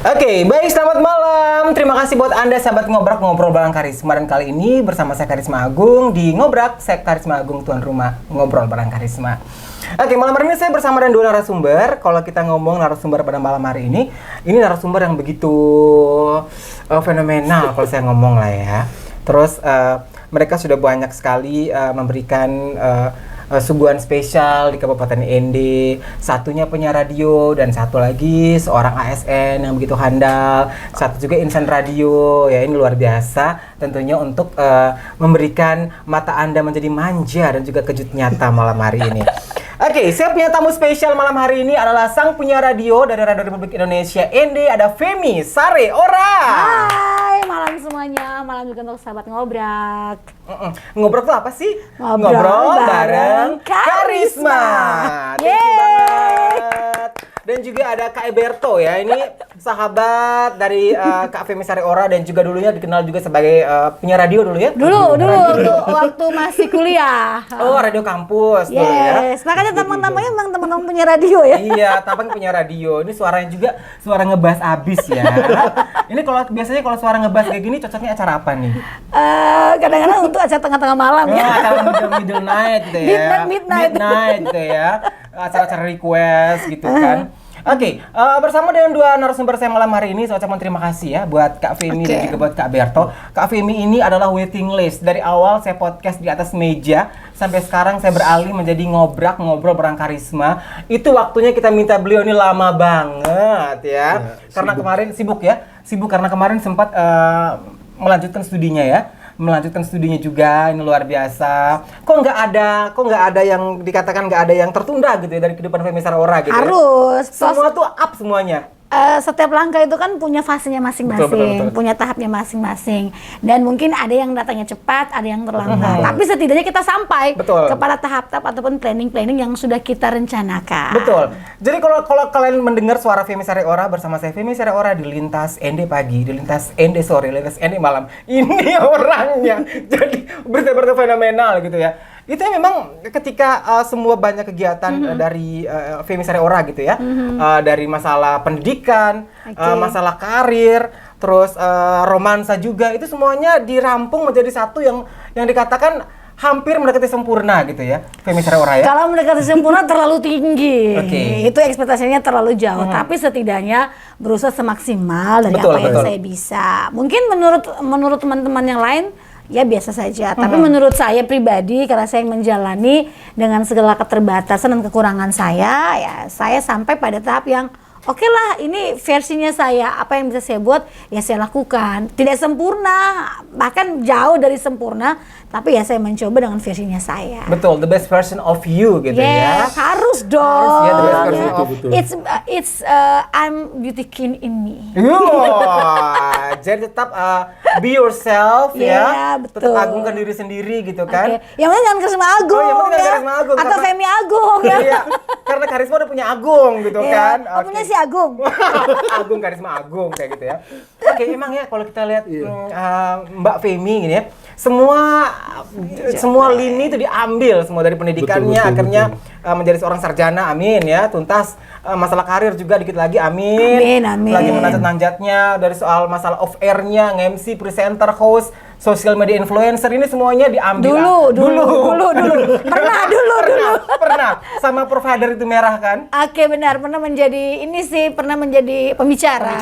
Oke, baik, selamat malam. Terima kasih buat Anda sahabat Ngobrak Ngobrol bareng Karisma. Dan kali ini bersama saya Karisma Agung di Ngobrak, saya Karisma Agung tuan rumah Ngobrol bareng Karisma. Oke, malam hari ini saya bersama dengan dua narasumber. Kalau kita ngomong narasumber pada malam hari ini narasumber yang begitu fenomenal kalau saya ngomong lah ya. Terus mereka sudah banyak sekali memberikan suguhan spesial di Kabupaten ND. Satunya penyiar radio dan satu lagi seorang ASN yang begitu handal. Satu juga insan radio. Ya, ini luar biasa tentunya untuk memberikan mata Anda menjadi manja dan juga kejut nyata malam hari ini. Oke, saya punya tamu spesial malam hari ini adalah sang penyiar radio dari Radio Republik Indonesia ND, ada Femi Sare Ora. Hai, malam semuanya, malam juga untuk sahabat Ngobrak. Ngobrol tuh apa sih? Ngobrol bareng Karisma. Thank you banget. Dan juga ada Kak Eberto ya, ini sahabat dari Kak Femi Sare Ora dan juga dulunya dikenal juga sebagai penyiar radio dulu ya? Dulu waktu masih kuliah. Oh, radio kampus dulu ya? Yes, makanya teman-temannya memang teman-teman penyiar radio ya? Iya, tampang penyiar radio. Ini suaranya juga suara ngebas abis ya. Ini kalau biasanya kalau suara ngebas kayak gini cocoknya acara apa nih? Kadang-kadang untuk acara tengah-tengah malam ya. Acara middle night gitu ya. Midnight gitu ya. Acara-acara request gitu kan. Oke, bersama dengan dua narasumber saya malam hari ini, saya ucapkan terima kasih ya buat Kak Femi dan juga buat Kak Berto. Kak Femi ini adalah waiting list. Dari awal saya podcast di atas meja, sampai sekarang saya beralih menjadi ngobrol bareng Karisma. Itu waktunya kita minta beliau ini lama banget ya. Karena kemarin sibuk karena kemarin sempat melanjutkan studinya ya. Melanjutkan studinya juga, ini luar biasa. Kok nggak ada yang dikatakan nggak ada yang tertunda gitu ya dari kehidupan Femi Sare Ora gitu. Harus. Ya? Semua tuh up semuanya. Setiap langkah itu kan punya fasenya masing-masing, betul. punya tahapnya masing-masing. Dan mungkin ada yang datangnya cepat, ada yang terlambat. Tapi setidaknya kita sampai kepada tahap-tahap ataupun planning-planning yang sudah kita rencanakan. Betul. Jadi kalau kalian mendengar suara Femi Sare Ora bersama saya Femi Sare Ora di Lintas ND pagi, di Lintas ND sore, Lintas ND malam, ini orangnya. Jadi berita-berita fenomenal gitu ya. Itu memang ketika semua banyak kegiatan dari Femi Sare Ora gitu ya, dari masalah pendidikan, masalah karir, terus romansa juga, itu semuanya dirampung menjadi satu yang dikatakan hampir mendekati sempurna gitu ya, Femi Sare Ora ya. Kalau mendekati sempurna terlalu tinggi, itu ekspektasinya terlalu jauh. Tapi setidaknya berusaha semaksimal dari apa yang saya bisa. Mungkin menurut teman-teman yang lain ya biasa saja, tapi menurut saya pribadi karena saya yang menjalani dengan segala keterbatasan dan kekurangan saya, ya saya sampai pada tahap yang oke lah, ini versinya saya, apa yang bisa saya buat ya saya lakukan. Tidak sempurna, bahkan jauh dari sempurna, tapi ya saya mencoba dengan versinya saya. Betul, the best version of you gitu ya. Harus dong. Harus ya, the best version of It's I'm beauty queen in me. Jadi tetap be yourself ya. Betul. Tetap agungkan diri sendiri gitu kan. Yang penting jangan Karisma Agung. Yang penting jangan Karisma Agung. Atau Femi Agung ya. Iya, karena Karisma udah punya Agung gitu kan. Punya si Agung. Agung, Karisma Agung kayak gitu ya. Oke, emang ya kalau kita lihat Mbak Femi gini ya, semua lini itu diambil semua dari pendidikannya, akhirnya menjadi seorang sarjana, amin ya, tuntas. Masalah karir juga dikit lagi, amin. Lagi menanjat-nanjatnya dari soal masalah off air-nya, nge-MC, presenter, host, social media influencer, ini semuanya diambil. Dulu. Pernah sama provider itu merah kan? Oke, benar, pernah menjadi pembicara.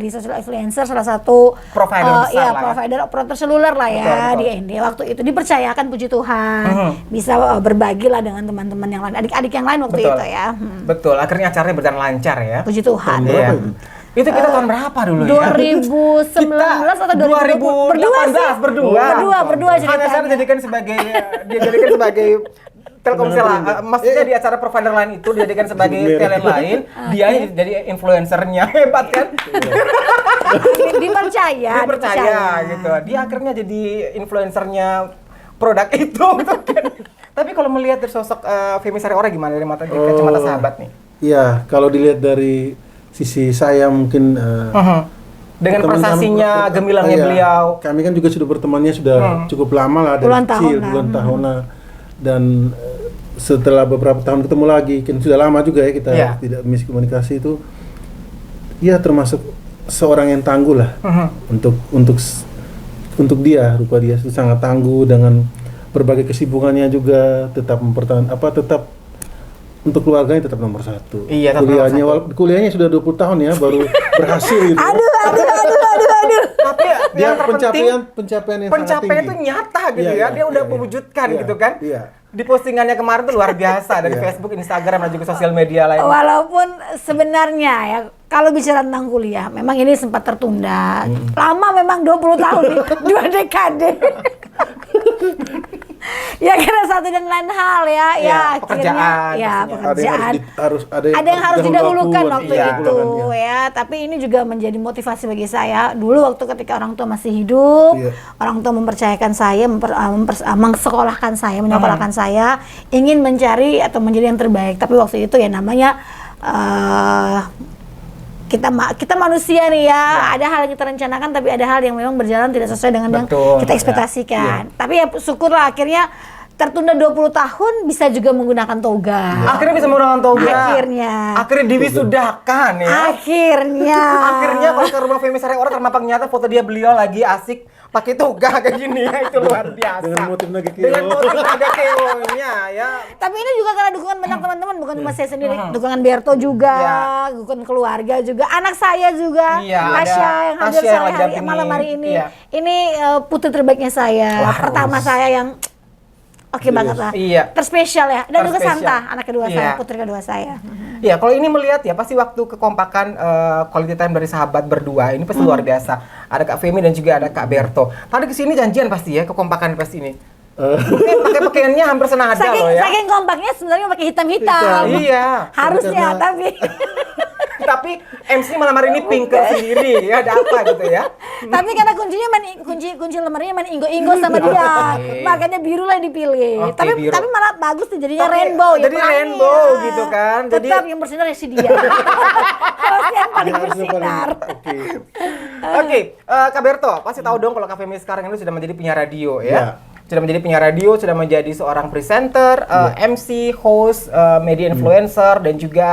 Di social influencer, salah satu provider besar provider operator seluler lah ya. Betul. Di ND waktu itu dipercayakan, puji Tuhan, bisa berbagi lah dengan teman-teman yang lain, adik-adik yang lain waktu itu ya. Betul, akhirnya acaranya berjalan lancar ya. Puji Tuhan. Iya. Itu kita tahun berapa dulu 2019 ya? atau 2018 berdua ceritanya. Hanya saya dijadikan sebagai Telkomsel lah, maksudnya di acara provider lain itu dijadikan sebagai talent lain, dia jadi influencernya, hebat kan? dipercaya gitu. Dia akhirnya jadi influencernya produk itu gitu kan. Tapi kalau melihat dari sosok Femi Sare Ora gimana dari kacamata sahabat nih? Iya, kalau dilihat dari sisi saya mungkin dengan prestasinya, gemilangnya beliau. Kami kan juga sudah bertemannya sudah cukup lama lah, dari kecil, bulan tahunan. Dan setelah beberapa tahun ketemu lagi, kan sudah lama juga ya kita tidak miskomunikasi itu. ya termasuk seorang yang tangguh lah. Untuk dia, rupa dia itu sangat tangguh dengan berbagai kesibukannya juga, tetap tetap untuk keluarganya tetap nomor satu. Iya, kuliahnya sudah 20 tahun ya baru berhasil gitu. Aduh. Tapi Dia yang terpenting pencapaian yang sangat tinggi. itu nyata gitu ya. Dia udah mewujudkan gitu kan. Iya. Di postingannya kemarin tuh luar biasa dari Facebook, Instagram dan juga sosial media lain. Walaupun sebenarnya ya kalau bicara tentang kuliah, memang ini sempat tertunda. Lama memang 20 tahun nih, 2 dekade. Ya karena satu dan lain hal ya, pekerjaan, akhirnya pekerjaan. Ada yang harus didahulukan waktu itu ya. Tapi ini juga menjadi motivasi bagi saya. Dulu waktu ketika orang tua masih hidup, orang tua mempercayakan saya, menyekolahkan saya, menyekolahkan saya, ingin mencari atau menjadi yang terbaik. Tapi waktu itu ya namanya kita manusia nih ya, ada hal yang kita rencanakan tapi ada hal yang memang berjalan tidak sesuai dengan yang kita ekspektasikan. Tapi ya syukurlah akhirnya tertunda 20 tahun bisa juga menggunakan toga. Akhirnya bisa menggunakan toga. Akhirnya diwisudahkan ya. Akhirnya kalau ke rumah Femi Sari Ora ternyata nyata foto beliau lagi asik pakai toga kayak gini ya, itu luar biasa. Dengan motif naga keonya ya. Tapi ini juga karena dukungan banyak teman-teman, bukan cuma saya sendiri, dukungan Berto juga, dukungan keluarga juga, anak saya juga, Tasya yang hadir malam hari ini. Ini putri terbaiknya saya, pertama saya yang oke banget lah, terspesial ya, dan juga Santa, anak kedua saya, putri kedua saya. Iya, kalau ini melihat ya pasti waktu kekompakan quality time dari sahabat berdua ini pasti luar biasa. Ada Kak Femi dan juga ada Kak Berto. Tadi kesini janjian pasti ya, kekompakan pasti ini. Mungkin pakai pakaiannya hampir senada loh ya. Saking kompaknya sebenarnya pakai hitam-hitam. Iya. Harusnya tapi MC malam hari ini pinker sendiri ya, ada apa gitu ya. Tapi karena kunci lemarinya main inggo sama dia, makanya biru lah dipilih. Tapi malah bagus tuh jadinya rainbow ya. Jadi rainbow gitu kan. Tetap yang bersinar ya si dia. Harus yang paling bersinar. Oke, Kak Berto, pasti tahu dong kalau Kak Femi sekarang ini sudah menjadi penyiar radio ya. Sudah menjadi penyiar radio, sudah menjadi seorang presenter, MC, host, media influencer dan juga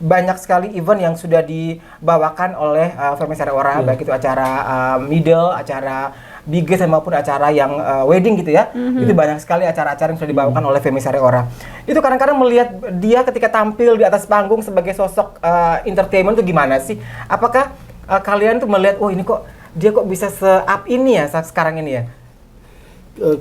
banyak sekali event yang sudah dibawakan oleh Femi Sari Ora, baik itu acara middle, acara biggest maupun acara yang wedding gitu ya. Itu banyak sekali acara-acara yang sudah dibawakan oleh Femi Sari Ora. Itu kadang-kadang melihat dia ketika tampil di atas panggung sebagai sosok entertainment itu gimana sih? Apakah kalian tuh melihat, oh ini kok dia kok bisa se-up ini ya saat sekarang ini ya?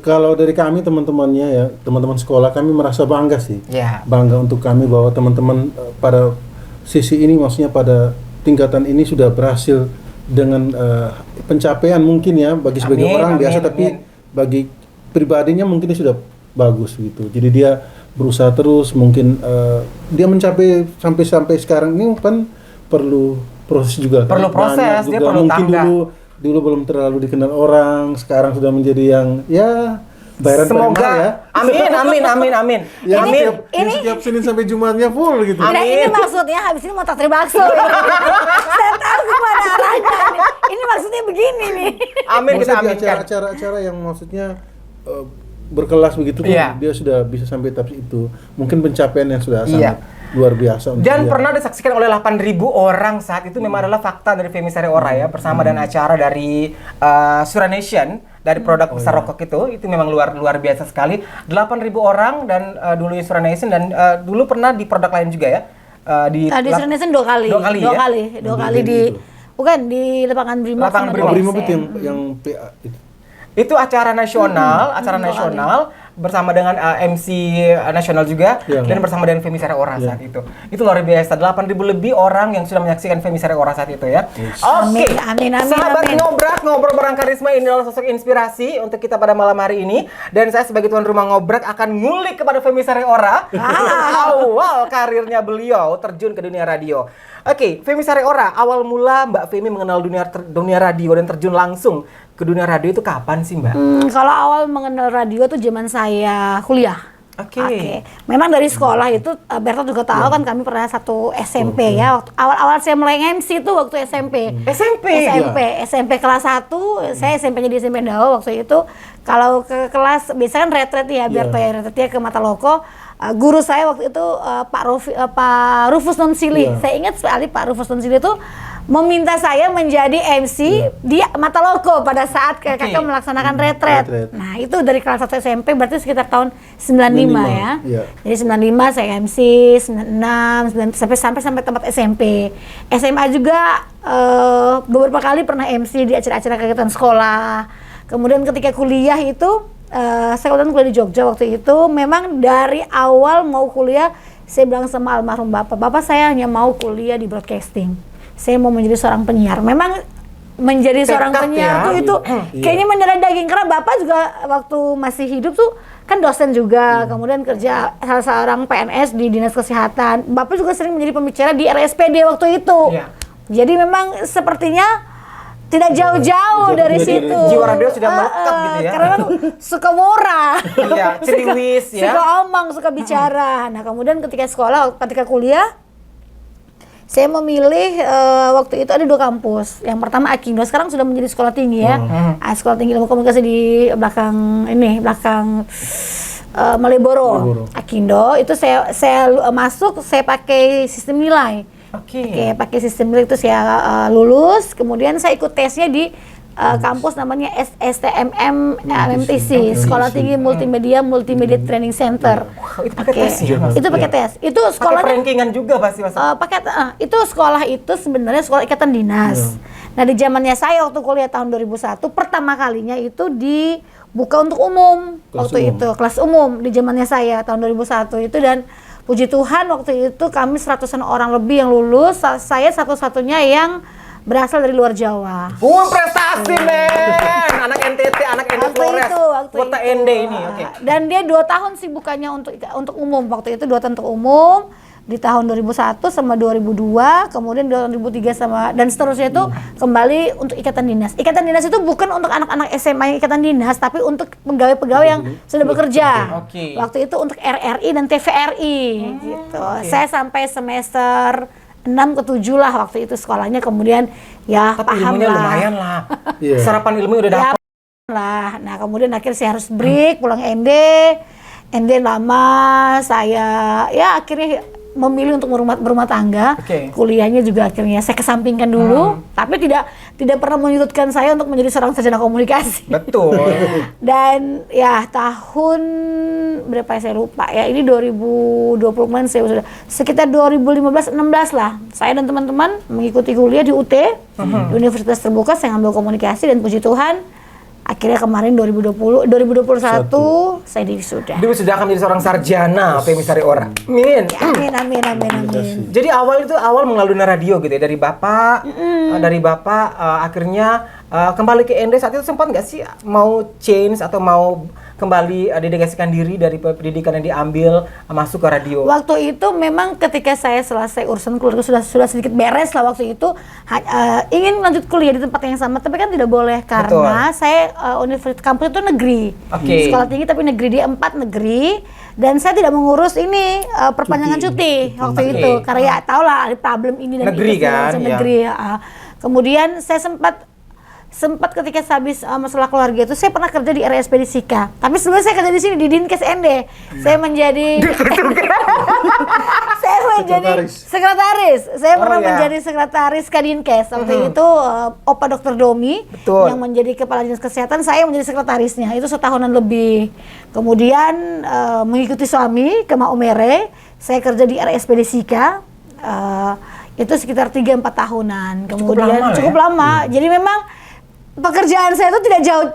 Kalau dari kami teman-temannya ya, teman-teman sekolah, kami merasa bangga sih. Bangga untuk kami bahwa teman-teman pada sisi ini, maksudnya pada tingkatan ini sudah berhasil dengan pencapaian mungkin ya bagi sebagian orang biasa, tapi bagi pribadinya mungkin dia sudah bagus gitu. Jadi dia berusaha terus, mungkin dia mencapai sampai sekarang ini kan perlu proses juga. Perlu proses, dia perlu mungkin tangga. Dulu belum terlalu dikenal orang, sekarang sudah menjadi yang ya bayaran semoga ya. Amin. Ya, ini setiap Senin sampai Jumatnya full gitu. Nah ini maksudnya habis ini mau takdir bakso. Saya tahu kemana arahnya. Ini maksudnya begini nih. Amin, kita aminkan. Acara-acara yang maksudnya berkelas begitu dia sudah bisa sampai tahap itu. Mungkin pencapaian yang sudah sangat luar biasa. Dan pernah disaksikan oleh 8.000 orang saat itu, memang adalah fakta dari Femi Sari Ora ya, bersama dan acara dari Suranation, dari produk besar rokok itu memang luar biasa sekali. 8.000 orang dan dulu di Suranation dan dulu pernah di produk lain juga ya. Di Suranation dua kali di bukan di lapangan Brimob. Lapangan Brimob itu yang PA itu. Itu acara nasional, bersama dengan MC nasional juga dan bersama dengan Femi Sari Ora saat itu. Itu luar biasa, 8.000 lebih orang yang sudah menyaksikan Femi Sari Ora saat itu ya. Oke. Amin. Sahabat Ngobrak, ngobrol bareng karisma, ini adalah sosok inspirasi untuk kita pada malam hari ini, dan saya sebagai tuan rumah Ngobrak akan ngulik kepada Femi Sari Ora. Awal karirnya beliau terjun ke dunia radio. Oke, Femi Sari Ora, awal mula Mbak Femi mengenal dunia radio dan terjun langsung ke dunia radio itu kapan sih Mbak? Kalau awal mengenal radio tuh zaman saya kuliah. Oke. Memang dari sekolah itu Berta juga tahu kan kami pernah satu SMP ya. Waktu awal-awal saya mulai MC itu waktu SMP. SMP kelas 1, saya SMP-nya di SMP Dao waktu itu. Kalau ke kelas biasanya kan retret ya, Berta ya retretnya ke Mataloko. Guru saya waktu itu Pak Rufus Nonsili. Saya ingat sekali Pak Rufus Nonsili itu meminta saya menjadi MC di Mataloko pada saat kakak melaksanakan retret. Nah, itu dari kelas 1 SMP berarti sekitar tahun 95 ya. Jadi 95 saya MC, 96, 9 sampai tempat SMP. SMA juga beberapa kali pernah MC di acara-acara kegiatan sekolah. Kemudian ketika kuliah itu saya kebetulan kuliah di Jogja waktu itu, memang dari awal mau kuliah saya bilang sama almarhum Bapak saya hanya mau kuliah di broadcasting. Saya mau menjadi seorang penyiar. Memang menjadi seorang penyiar itu kayaknya mendarah daging, karena Bapak juga waktu masih hidup tuh kan dosen juga, kemudian kerja salah seorang PNS di Dinas Kesehatan. Bapak juga sering menjadi pembicara di RSPD waktu itu. Jadi memang sepertinya tidak jauh-jauh dari situ. Jiwa radio sudah melekat gitu ya. Karena kan suka murah. Ceriwis ya. Suka omong, suka bicara. Nah, kemudian ketika kuliah saya memilih waktu itu ada 2 kampus. Yang pertama Akindo, sekarang sudah menjadi sekolah tinggi ya. Sekolah tinggi ilmu komunikasi di belakang Malioboro. Akindo itu saya masuk, saya pakai sistem nilai. Pakai sistem nilai itu saya lulus. Kemudian saya ikut tesnya di kampus namanya STMM MMTC, Sekolah Tinggi Multimedia Training Center. Itu pakai tes ya? Itu pakai tes. Itu sekolahnya pakai rankingan juga pasti Mas. Itu sekolah itu sebenarnya sekolah ikatan dinas. Nah, di zamannya saya waktu kuliah tahun 2001 pertama kalinya itu dibuka untuk umum. Kelas umum di zamannya saya tahun 2001 itu, dan puji Tuhan waktu itu kami 100-an orang lebih yang lulus. Saya satu-satunya yang berasal dari luar Jawa. Prestasi men. Anak NTT, anak NTT Flores. Kota ND ini. Dan dia 2 tahun sih bukannya untuk umum. Waktu itu 2 tahun untuk umum. Di tahun 2001 sama 2002, kemudian 2003 dan seterusnya itu kembali untuk ikatan dinas. Ikatan dinas itu bukan untuk anak-anak SMA yang ikatan dinas, tapi untuk pegawai-pegawai yang sudah bekerja. Waktu itu untuk RRI dan TVRI gitu. Saya sampai semester 6 ke 7 lah waktu itu sekolahnya, kemudian ya tapi paham ilmunya lah. lumayan lah. Serapan ilmu udah dapat lah. Nah, kemudian akhirnya saya harus break, pulang ND lama saya ya akhirnya memilih untuk berumah tangga. Kuliahnya juga akhirnya saya kesampingkan dulu, tapi tidak pernah menyurutkan saya untuk menjadi seorang sarjana komunikasi. Betul. Dan ya tahun berapa saya lupa ya, ini 2020 kemarin saya sudah sekitar 2015-16 lah. Saya dan teman-teman mengikuti kuliah di UT, di Universitas Terbuka, saya ngambil komunikasi, dan puji Tuhan akhirnya kemarin 2021 saya diwisuda. Diwisuda akan menjadi seorang sarjana PMI Sariora. Amin. Jadi awal melalui radio gitu ya, dari Bapak, akhirnya kembali ke ND. Saat itu sempat nggak sih mau change atau mau kembali dedikasikan diri dari pendidikan yang diambil masuk ke radio? Waktu itu memang ketika saya selesai urusan keluarga sudah sedikit beres lah waktu itu, ingin lanjut kuliah di tempat yang sama, tapi kan tidak boleh karena saya universitas kampus itu negeri, sekolah tinggi tapi negeri, di 4 negeri, dan saya tidak mengurus ini perpanjangan cuti waktu itu karena ya tau lah ada problem ini dan negeri itu kan, negeri. Kemudian saya sempat ketika habis masalah keluarga itu saya pernah kerja di RSPD Sika. Tapi sebelumnya saya kerja di sini di Dinkes ND. Saya menjadi sekretaris. Saya pernah menjadi sekretaris Kadinkes. Waktu itu Opa Dr. Domi yang menjadi kepala dinas kesehatan, saya menjadi sekretarisnya. Itu setahunan lebih. Kemudian mengikuti suami ke Maumere, saya kerja di RSPD Sika. Itu sekitar 3-4 tahunan. Kemudian cukup lama. Jadi memang pekerjaan saya itu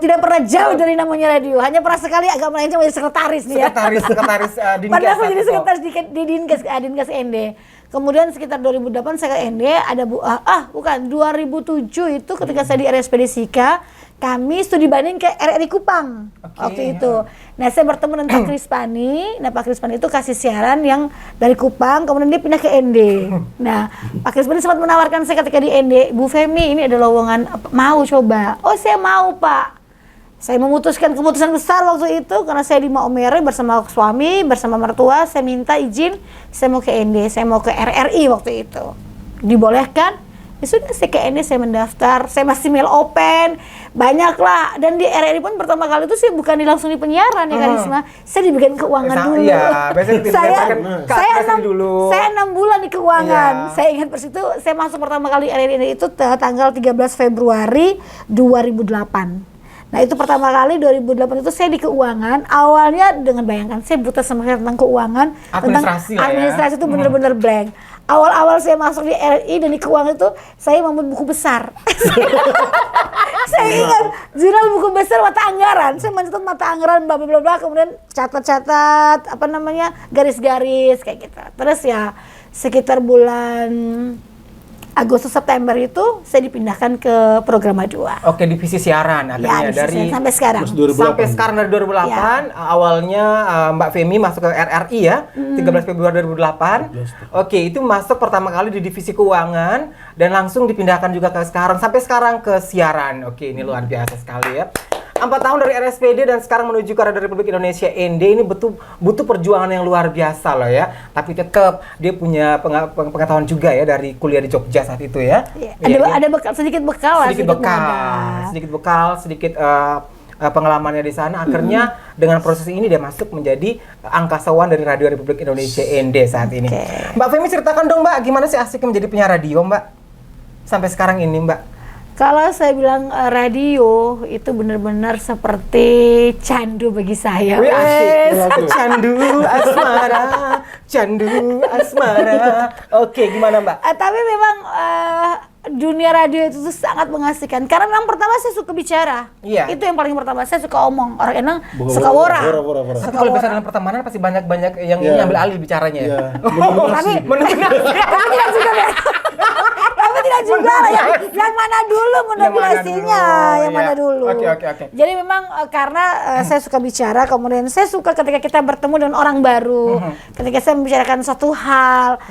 tidak pernah jauh dari namanya radio. Hanya pernah sekali agak melenceng menjadi sekretaris nih ya. Sekretaris Dinkes. Padahal menjadi sekretaris di Dinkes ND. Kemudian sekitar 2008 saya ke ND, ada 2007 itu ketika saya di RSPD Sika, kami studi banding ke RRI Kupang waktu itu. Nah, saya bertemu dengan Pak Krispani. Nah, Pak Krispani itu kasih siaran yang dari Kupang, kemudian dia pindah ke ND. Nah, Pak Krispani sempat menawarkan saya ketika di ND, Bu Femi, ini ada lowongan, mau coba? Oh, saya mau, Pak. Saya memutuskan keputusan besar waktu itu karena saya di Maumere bersama suami, bersama mertua, saya minta izin, saya mau ke ND, saya mau ke RRI waktu itu. Dibolehkan, ya sudah saya ke ND, saya mendaftar, saya masih mail open, banyak lah. Dan di RRI pun pertama kali itu saya bukan langsung di penyiaran ya Karisma, saya di bagian keuangan dulu. Iya, biasanya saya 6 bulan di keuangan. Saya ingat persis itu, saya masuk pertama kali RRI itu tanggal 13 Februari 2008. Nah itu pertama kali 2008 itu saya di keuangan. Awalnya dengan bayangkan saya buta sama tentang keuangan, administrasi itu benar-benar blank. Awal-awal saya masuk di RI dan di keuangan itu saya membuat buku besar. Saya ingat jurnal buku besar mata anggaran. Saya mencatat mata anggaran bla bla bla, kemudian catat-catat garis-garis kayak gitu. Terus ya sekitar bulan Agustus September itu saya dipindahkan ke Programa 2. Oke, divisi siaran akhirnya dari sampai sekarang. Sampai sekarang dari 2008 awalnya Mbak Femi masuk ke RRI ya, 13 Februari 2008. Oke, itu masuk pertama kali di divisi keuangan dan langsung dipindahkan juga ke sekarang sampai sekarang ke siaran. Oke, ini luar biasa sekali ya. 4 tahun dari RSPD dan sekarang menuju ke Radio Republik Indonesia ND ini butuh perjuangan yang luar biasa loh ya. Tapi tetap dia punya pengetahuan juga ya dari kuliah di Jogja saat itu ya. Ada sedikit bekal sedikit pengalamannya di sana. Akhirnya dengan proses ini dia masuk menjadi angkasawan dari Radio Republik Indonesia ND saat ini. Mbak Femi ceritakan dong Mbak, gimana sih asiknya menjadi penyiar radio Mbak? Sampai sekarang ini Mbak. Kalau saya bilang radio itu benar-benar seperti candu bagi saya. Candu asmara. Oke, gimana Mbak? Tapi memang dunia radio itu tuh sangat mengasihkan. Karena memang pertama saya suka bicara. Iya. Itu yang paling pertama, saya suka omong. Orang Enang suka wora. Tapi kalau bicara dalam pertemanan pasti banyak yang ini ambil alih bicaranya ya. Tapi tidak juga lah yang mana dulu mendominasinya, yang mana dulu. Oke. Jadi memang karena saya suka bicara, kemudian saya suka ketika kita bertemu dengan orang baru, ketika saya membicarakan suatu hal,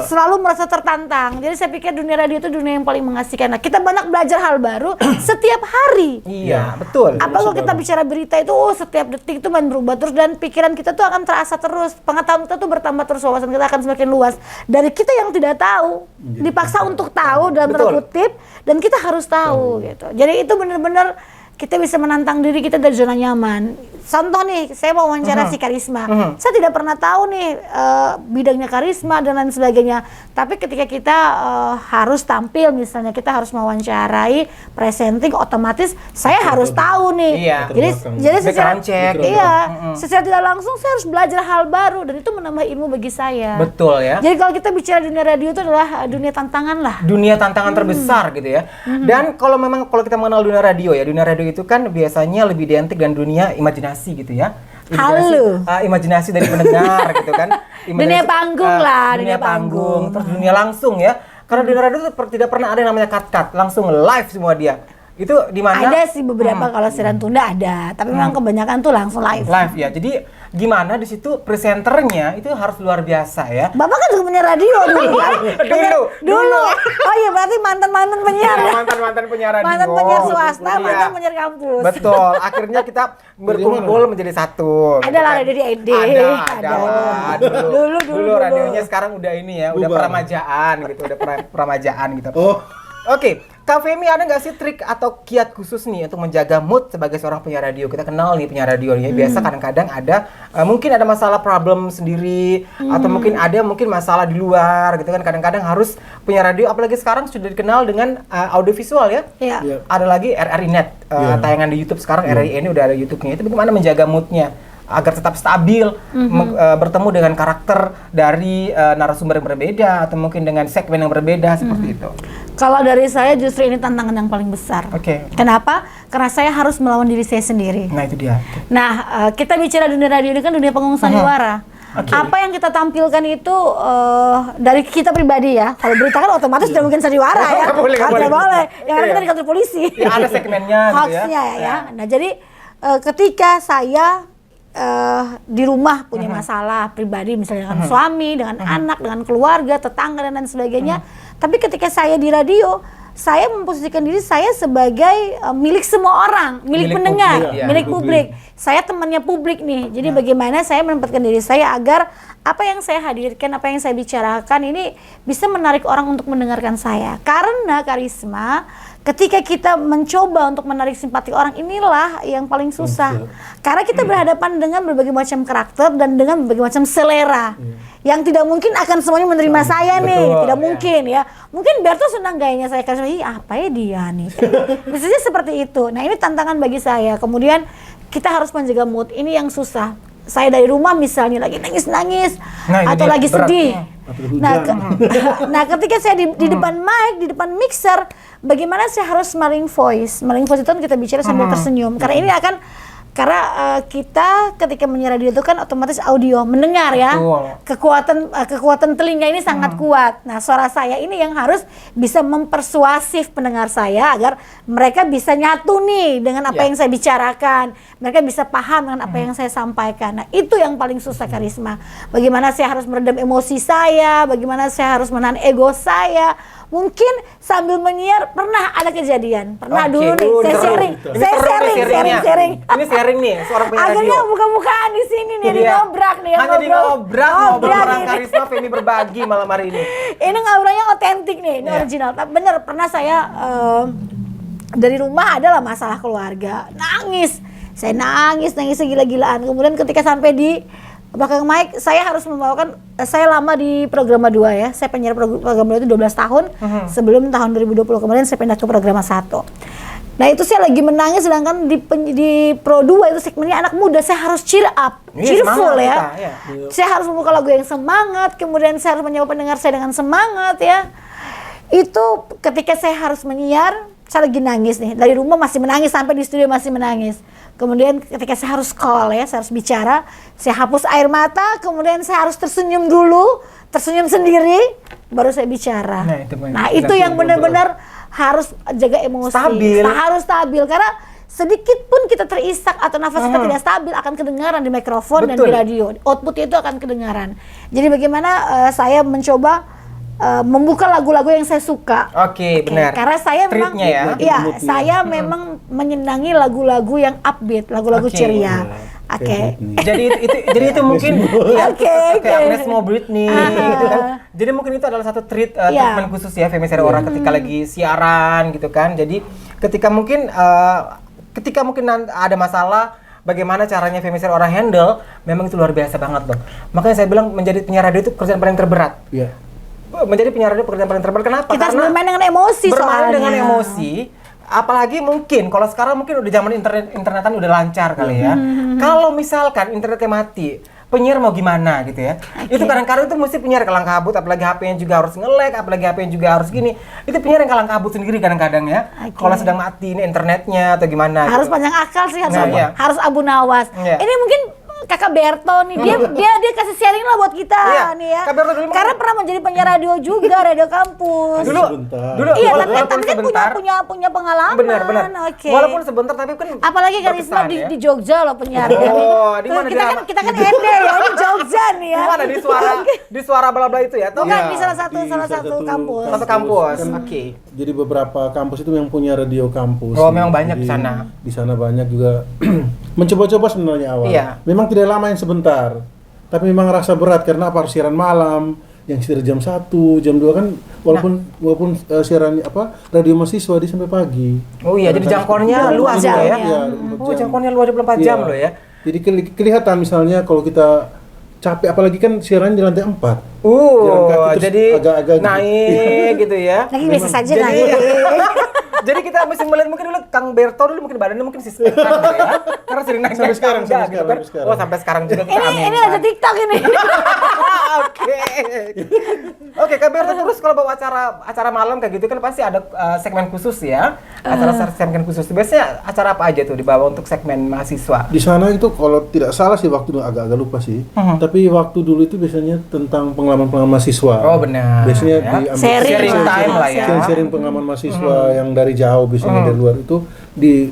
selalu merasa tertantang. Jadi saya pikir dunia radio itu dunia yang paling mengasihkan. Nah, kita banyak belajar hal baru setiap hari. Iya, betul. Apa kalau kita bicara berita itu, setiap detik itu main berubah terus dan pikiran kita tuh akan terasa terus, pengetahuan kita tuh bertambah terus, wawasan kita akan semakin luas. Dari kita yang tidak tahu, dipaksa untuk tahu dalam tanda kutip, dan kita harus tahu gitu. Jadi itu benar-benar kita bisa menantang diri kita dari zona nyaman. Contoh nih, saya mau wawancara si Karisma. Saya tidak pernah tahu nih bidangnya Karisma dan lain sebagainya. Tapi ketika kita harus tampil, misalnya kita harus mewawancarai, presenting, otomatis saya harus tahu nih. Iya. Jadi secara tidak langsung saya harus belajar hal baru dan itu menambah ilmu bagi saya. Betul ya. Jadi kalau kita bicara dunia radio itu adalah dunia tantangan lah. Dunia tantangan terbesar gitu ya. Dan kalau kita mengenal dunia radio ya, dunia radio itu kan biasanya lebih identik dengan dunia imajinasi gitu ya. Imajinasi dari pendengar gitu kan. Dunia panggung dunia panggung. Terus dunia langsung ya. Karena dunia radio itu tidak pernah ada yang namanya cut-cut, langsung live semua dia. Itu di mana? Ada sih beberapa kalau siaran tunda ada, tapi memang kebanyakan tuh langsung live. Live ya. Jadi gimana di situ presenternya itu harus luar biasa ya. Bapak kan juga punya radio dulu kan? Dulu. Oh iya, berarti mantan penyiar. Mantan penyiar radio. Mantan penyiar swasta, mantan penyiar kampus. Betul. Akhirnya kita berkumpul menjadi satu. Ada lah radio di ND. Ada. Dulu radionya sekarang udah ini ya, udah peramajaan gitu, gitu. Oke, Kak Femi ada nggak sih trik atau kiat khusus nih untuk menjaga mood sebagai seorang penyiar radio? Kita kenal nih penyiar radio nih, biasa kadang-kadang ada mungkin ada masalah problem sendiri atau mungkin masalah di luar gitu kan. Kadang-kadang harus penyiar radio, apalagi sekarang sudah dikenal dengan audiovisual ya. Iya. Ada lagi RRI Net, tayangan di YouTube sekarang RRI ini udah ada YouTube-nya. Itu bagaimana menjaga moodnya agar tetap stabil, bertemu dengan karakter dari narasumber yang berbeda atau mungkin dengan segmen yang berbeda seperti itu. Kalau dari saya justru ini tantangan yang paling besar. Oke. Kenapa? Karena saya harus melawan diri saya sendiri. Nah itu dia. Nah kita bicara dunia radio ini kan dunia panggung sandiwara. Apa yang kita tampilkan itu dari kita pribadi ya. Kalau berita kan otomatis sudah mungkin sandiwara ya. Tidak boleh. Yang ada kita di kantor polisi. Ya, ada segmennya gitu ya. Hoax-nya ya. Nah jadi ketika saya di rumah punya masalah pribadi misalnya dengan suami, dengan anak, dengan keluarga, tetangga dan lain sebagainya. Tapi ketika saya di radio, saya memposisikan diri saya sebagai milik semua orang, milik pendengar, milik publik. Saya temannya publik nih. Jadi bagaimana saya menempatkan diri saya agar apa yang saya hadirkan, apa yang saya bicarakan ini bisa menarik orang untuk mendengarkan saya. Karena karisma, ketika kita mencoba untuk menarik simpati orang, inilah yang paling susah. Karena kita berhadapan dengan berbagai macam karakter dan dengan berbagai macam selera. Yang tidak mungkin akan semuanya menerima saya nih, tidak mungkin ya. Mungkin Berto senang gayanya saya, karisma, apa ya dia nih. Biasanya seperti itu. Nah, ini tantangan bagi saya. Kemudian kita harus menjaga mood, ini yang susah. Saya dari rumah misalnya lagi nangis-nangis atau lagi sedih. Nah, ketika saya di depan mic, di depan mixer, bagaimana saya harus smiling voice? Smiling voice itu kan kita bicara sambil tersenyum. Karena ini akan kita ketika menyiar radio itu kan otomatis audio mendengar ya. Kekuatan telinga ini sangat kuat. Nah, suara saya ini yang harus bisa mempersuasif pendengar saya agar mereka bisa nyatu nih dengan apa yang saya bicarakan. Mereka bisa paham dengan apa yang saya sampaikan. Nah, itu yang paling susah karisma. Bagaimana saya harus meredam emosi saya, bagaimana saya harus menahan ego saya. Mungkin sambil menyiar pernah ada kejadian. Pernah dulu nih, saya sharing. Ini sharing nih, seorang penyiar radio. Akhirnya buka-bukaan di sini nih, di ngobrak nih. Hanya di ngobrak orang karisma Femi berbagi malam hari ini. Ini ngobrolnya otentik nih, ini original. Tapi bener, pernah saya dari rumah adalah masalah keluarga. Saya nangis gila-gilaan. Kemudian ketika sampai di belakang mic, saya harus membawakan, saya lama di Programa 2 ya. Saya penyiar Programa 2 itu 12 tahun. Sebelum tahun 2020 kemudian saya pindah ke Programa 1. Nah, itu saya lagi menangis, sedangkan di Pro 2 itu segmennya anak muda, saya harus cheer up, cheerful ya. Saya harus membuka lagu yang semangat, kemudian saya harus menyapa pendengar saya dengan semangat ya. Itu ketika saya harus menyiar, saya lagi nangis nih. Dari rumah masih menangis, sampai di studio masih menangis. Kemudian ketika saya harus call ya, saya harus bicara, saya hapus air mata, kemudian saya harus tersenyum dulu, tersenyum sendiri, baru saya bicara. Nah, itu yang benar-benar harus jaga emosi. Harus stabil, karena sedikit pun kita terisak atau nafas kita tidak stabil akan kedengaran di mikrofon dan di radio. Output itu akan kedengaran. Jadi bagaimana saya mencoba membuka lagu-lagu yang saya suka. Benar. Karena saya memang saya memang menyenangi lagu-lagu yang upbeat, lagu-lagu ceria. Jadi itu mungkin kayak Agnes Mo, Britney gitu kan. Jadi mungkin itu adalah satu treatment khusus ya Femi Sereora ketika lagi siaran gitu kan. Jadi ketika mungkin ada masalah, bagaimana caranya Femi Sereora handle, memang itu luar biasa banget loh. Makanya saya bilang menjadi penyiar radio itu pekerjaan paling terberat. Menjadi penyiar radio pekerjaan paling terberat. Kenapa? Kita harus bermain dengan emosi. Bermain dengan emosi. Apalagi mungkin kalau sekarang mungkin udah zaman internetan udah lancar kali ya. Kalau misalkan internetnya mati, penyiar mau gimana gitu ya. Itu kadang-kadang itu mesti penyiar kalang kabut, apalagi HP-nya juga harus nge-lag, apalagi HP-nya juga harus gini. Itu penyiar yang kalang kabut sendiri kadang-kadang ya. Kalau sedang mati ini internetnya atau gimana. Harus panjang akal sih, harus Abu Nawas. Ini mungkin Kakak Berto nih, dia kasih sharing lah buat kita nih ya. Karena pernah menjadi penyiar radio juga, radio kampus. Dulu. Tapi kan punya pengalaman. Benar. Walaupun sebentar tapi kan. Apalagi karisma di Jogja loh penyiar. Di mana kita kan Ede ya, ini Jogja nih ya. Di mana di suara bla-bla itu ya? Bukan di salah satu kampus. Satu kampus. Jadi beberapa kampus itu yang punya radio kampus. Memang banyak di sana. Di sana banyak juga mencoba-coba sebenarnya awal. Memang tidak lama, yang sebentar. Tapi memang rasa berat karena harus siaran malam, yang siaran jam 1, jam 2 kan walaupun siaran radio mahasiswa di sampai pagi. Jadi jangkauannya luas ya. Jangkauannya luas 24 jam loh ya. Jadi kelihatan misalnya kalau kita capek, apalagi kan siaran di lantai 4. Jadi agak-agak naik gitu ya. Lagi biasa saja naik. Jadi kita mesti melihat mungkin dulu Kang Berto dulu mungkin badannya mungkin sisir gitu ya. Karena sering naik sampai sekarang. Sampai sekarang juga kita amin. Ini ada TikTok ini. Oke, Kang Berto terus kalau bawa acara malam kayak gitu kan pasti ada segmen khusus ya. Segmen khusus. Biasanya acara apa aja tuh dibawa untuk segmen mahasiswa? Di sana itu kalau tidak salah sih waktu dulu agak lupa sih. Tapi waktu dulu itu biasanya tentang pengalaman mahasiswa. Benar. Biasanya diambil sharing time lah ya. Sharing pengalaman mahasiswa yang dari jauh, biasanya dari luar itu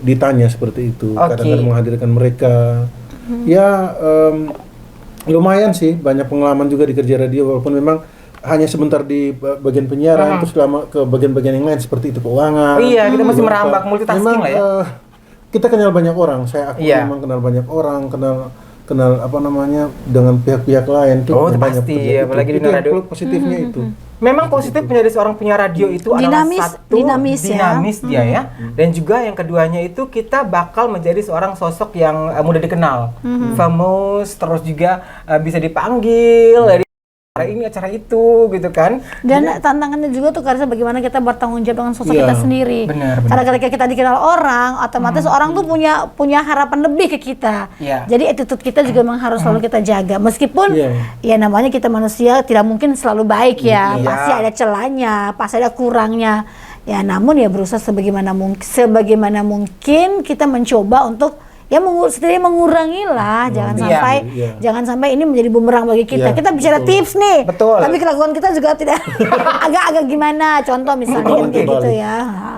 ditanya seperti itu. Kadang-kadang menghadirkan mereka. Lumayan sih, banyak pengalaman juga di kerja radio, walaupun memang hanya sebentar di bagian penyiaran, terus lama ke bagian-bagian yang lain seperti itu keuangan. Iya, kita masih merambah multitasking lah ya. Kita kenal banyak orang, aku memang kenal banyak orang, kenal apa namanya dengan pihak-pihak lain tuh. Oh, pasti, apalagi di radio. Positifnya itu. Memang positif menjadi seorang penyiar radio itu adalah dinamis dia ya. Dan juga yang keduanya itu kita bakal menjadi seorang sosok yang mudah dikenal, famous, terus juga bisa dipanggil dari acara ini acara itu gitu kan. Dan tantangannya juga tuh karena bagaimana kita bertanggung jawab dengan sosok kita sendiri. Benar. Karena ketika kita dikenal orang, otomatis orang tuh punya harapan lebih ke kita. Jadi attitude kita juga memang harus selalu kita jaga. Meskipun ya namanya kita manusia tidak mungkin selalu baik ya. Pasti ada celahnya, pasti ada kurangnya. Ya namun ya berusaha sebagaimana mungkin kita mencoba untuk ya setidaknya mengurangi lah, jangan sampai ini menjadi bumerang bagi kita. Kita bicara tips nih, tapi kelakuan kita juga tidak agak gimana. Contoh misalnya kayak gitu ya.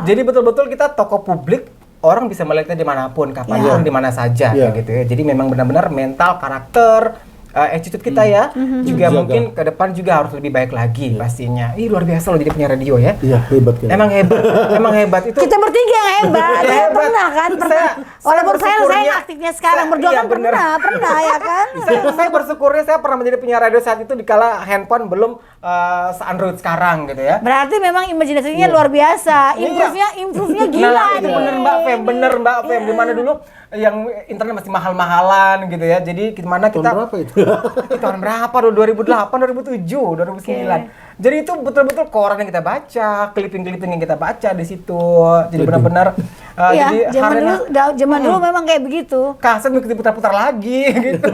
Jadi betul-betul kita tokoh publik, orang bisa melihatnya dimanapun, kapanpun, di mana saja, gitu ya. Jadi memang benar-benar mental, karakter, attitude kita ya, juga mungkin ke depan juga harus lebih baik lagi pastinya. Ih, luar biasa loh jadi penyiar radio ya. Iya, hebat kan. Emang hebat itu. Kita bertiga yang hebat. Ya, pernah. Walaupun saya aktifnya sekarang berdua kan pernah ya kan. Saya bersyukurnya saya pernah menjadi penyiar radio saat itu dikala handphone belum se-Android sekarang gitu ya. Berarti memang imajinasinya luar biasa. Improve-nya gila. Nah, itu bener Mbak Fem. Di mana dulu yang internet masih mahal-mahalan gitu ya. Jadi gimana kita tahun berapa itu? Tahun berapa? 2008, 2007, 2009. Jadi itu betul-betul koran yang kita baca, clipping-clipping yang kita baca di situ. Jadi benar-benar zaman dulu memang kayak begitu. Kaset mesti diputar-putar lagi gitu.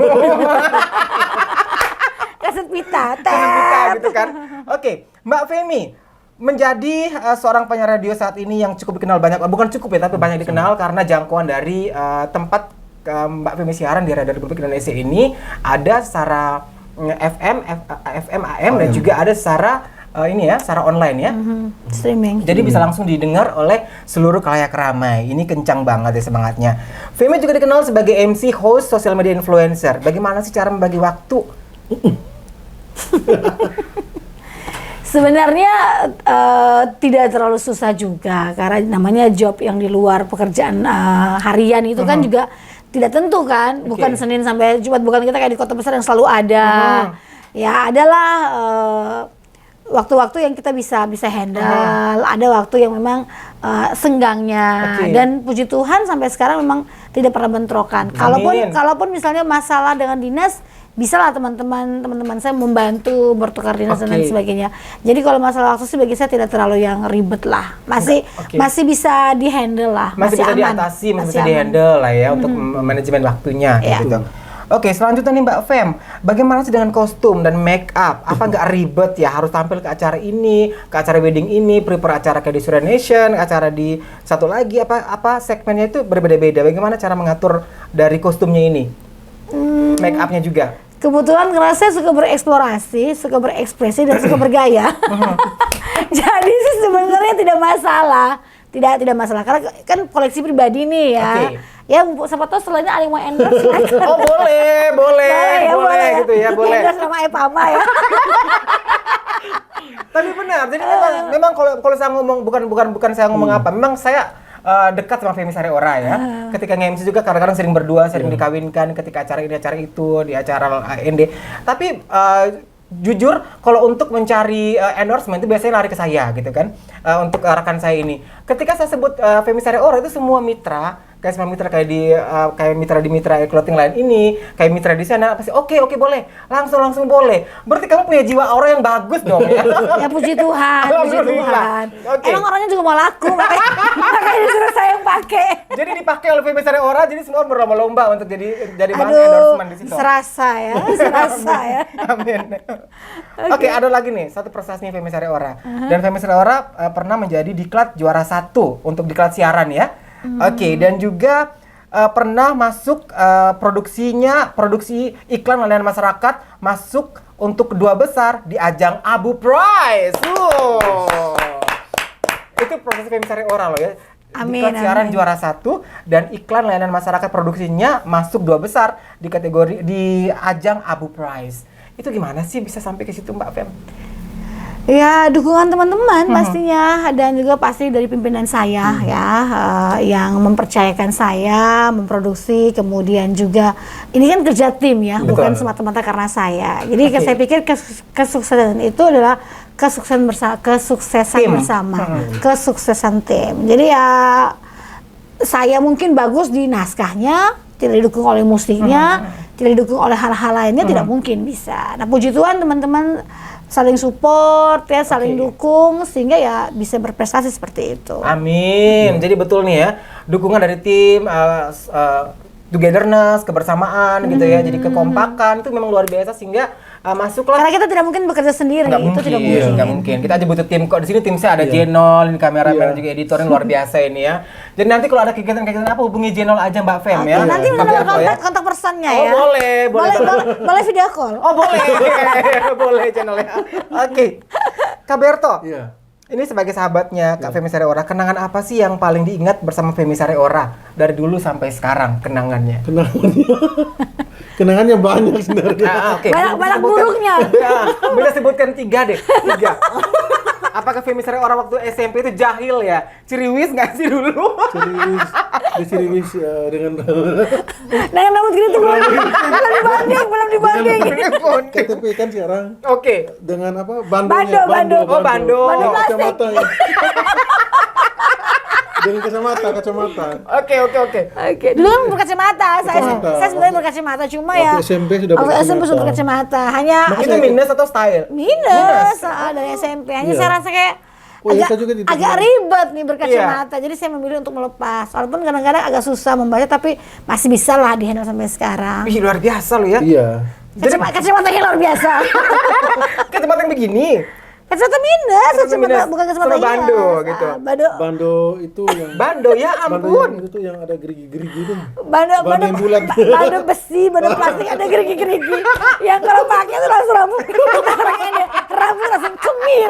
Kaset pita gitu kan. Oke, Mbak Femi menjadi seorang penyiar radio saat ini yang cukup dikenal banyak, bukan cukup ya, tapi banyak dikenal karena jangkauan dari tempat Mbak Femi siaran di Radio Republik Indonesia ini ada secara FM, AM dan juga ada secara secara online ya, streaming. Jadi bisa langsung didengar oleh seluruh khalayak ramai. Ini kencang banget ya semangatnya. Femi juga dikenal sebagai MC, host, social media influencer. Bagaimana sih cara membagi waktu? Sebenarnya tidak terlalu susah juga karena namanya job yang di luar pekerjaan harian itu kan juga tidak tentu kan, bukan Senin sampai Jumat, bukan kita kayak di kota besar yang selalu ada. Ya adalah waktu-waktu yang kita bisa handle, ada waktu yang memang senggangnya. Dan puji Tuhan sampai sekarang memang tidak pernah bentrokan. Kalaupun misalnya masalah dengan dinas, bisalah teman-teman saya membantu bertukar dinas dan lain sebagainya. Jadi kalau masalah waktu sih bagi saya tidak terlalu yang ribet lah. Masih bisa dihandle lah. Masih bisa aman. Diatasi, masih bisa dihandle lah ya untuk manajemen waktunya gitu. Oke, selanjutnya nih Mbak Fem, bagaimana sih dengan kostum dan make up? Apa nggak ribet ya harus tampil ke acara ini, ke acara wedding ini, prepare acara kayak di Surya Nation, acara di satu lagi, apa segmennya itu berbeda-beda. Bagaimana cara mengatur dari kostumnya ini? Make upnya juga? Kebetulan karena saya suka bereksplorasi, suka berekspresi, dan suka bergaya. Jadi sih sebenarnya tidak masalah. Tidak masalah, karena kan koleksi pribadi nih ya. Ya, siapa tahu setelahnya ada yang mau endorse. Oh boleh gitu ya, boleh. Endorse sama Epama ya. Tapi benar, jadi memang kalau saya ngomong, bukan saya ngomong apa, memang saya dekat sama Femi Sareora ya. Ketika nge-MC juga kadang-kadang sering berdua, sering dikawinkan ketika acara ini, acara itu, di acara AND. Tapi jujur kalau untuk mencari endorsement itu biasanya lari ke saya gitu kan. Untuk rekan saya ini. Ketika saya sebut Femi Sareora itu semua mitra, kayak semua mitra kayak mitra di Mitra Clothing lain ini, kayak mitra di sana pasti oke boleh. Langsung boleh. Berarti kamu punya jiwa aura yang bagus dong ya. Ya puji Tuhan. Okay. Emang orangnya juga mau laku makanya disuruh saya yang pakai. Jadi dipakai oleh Femi Sareora, jadi semua berlomba-lomba untuk jadi bahan endorsement di situ. Serasa ya. Amin. Oke, ada lagi nih satu prestasinya Femi Sareora. Dan Femi Sareora pernah menjadi diklat juara 1 untuk diklat siaran ya. Oke, dan juga pernah masuk produksi iklan layanan masyarakat masuk untuk 2 besar di ajang Abu Prize. Itu proses Femi Sareora loh ya. Diklat siaran juara 1 dan iklan layanan masyarakat produksinya masuk 2 besar di kategori di ajang Abu Prize. Itu gimana sih bisa sampai ke situ Mbak Fem? Ya, dukungan teman-teman pastinya, dan juga pasti dari pimpinan saya ya, yang mempercayakan saya memproduksi, kemudian juga ini kan kerja tim ya, bukan semata-mata karena saya. Jadi saya pikir kesuksesan itu adalah kesuksesan bersama, kesuksesan tim. Jadi ya saya mungkin bagus di naskahnya, tidak didukung oleh musiknya, tidak didukung oleh hal-hal lainnya, tidak mungkin bisa. Nah, puji Tuhan teman-teman saling support ya, saling dukung sehingga ya bisa berprestasi seperti itu. Amin. Jadi betul nih ya, dukungan dari tim, togetherness, kebersamaan gitu ya, jadi kekompakan itu memang luar biasa sehingga masuklah. Karena kita tidak mungkin bekerja sendiri, tidak mungkin. Nggak mungkin. Kita aja butuh tim kok. Di sini tim saya ada Jenol, ini kameramen juga editor yang luar biasa ini ya. Jadi nanti kalau ada kegiatan-kegiatan apa hubungi Jenol aja Mbak Fem ya. Nanti ada kontak personnya ya. Boleh video call. Oh boleh, boleh Jenol ya. Oke, Kak Berto. Iya. Ini sebagai sahabatnya Kak Femi Sareora, kenangan apa sih yang paling diingat bersama Femi Sareora dari dulu sampai sekarang kenangannya? Kenangannya banyak sebenarnya. Banyak buruknya. Bisa sebutkan 3 deh. 3. Apakah Femi Sareora waktu SMP itu jahil ya? Ciriwis nggak sih dulu? Ciriwis dengan rambut gini tuh belum dibanding. KTP kan sekarang. Oke. Dengan apa? Bando. Oh, bando. Kacamata ya. Dengan kacamata. Oke. Dulu kan berkacamata. Saya sebenarnya berkacamata, cuma ya. SMP sudah berkacamata. Hanya itu minus atau style? Minus dari SMP. Hanya saya rasa kayak agak ribet nih berkacamata. Jadi saya memilih untuk melepas. Walaupun kadang-kadang agak susah membaca, tapi masih bisa lah dihandle sampai sekarang. Ih, luar biasa lo ya. Iya. Kacamatanya luar biasa. Kacamata yang begini. Kacamata minus, bukan kacamata bando gitu. Bando itu yang Bando ya ampun. Bando itu yang ada gerigi-gerigi itu. Bando yang bulat. Bando besi, bando plastik ada gerigi-gerigi. Yang kalau pakai itu langsung rambut langsung kemir,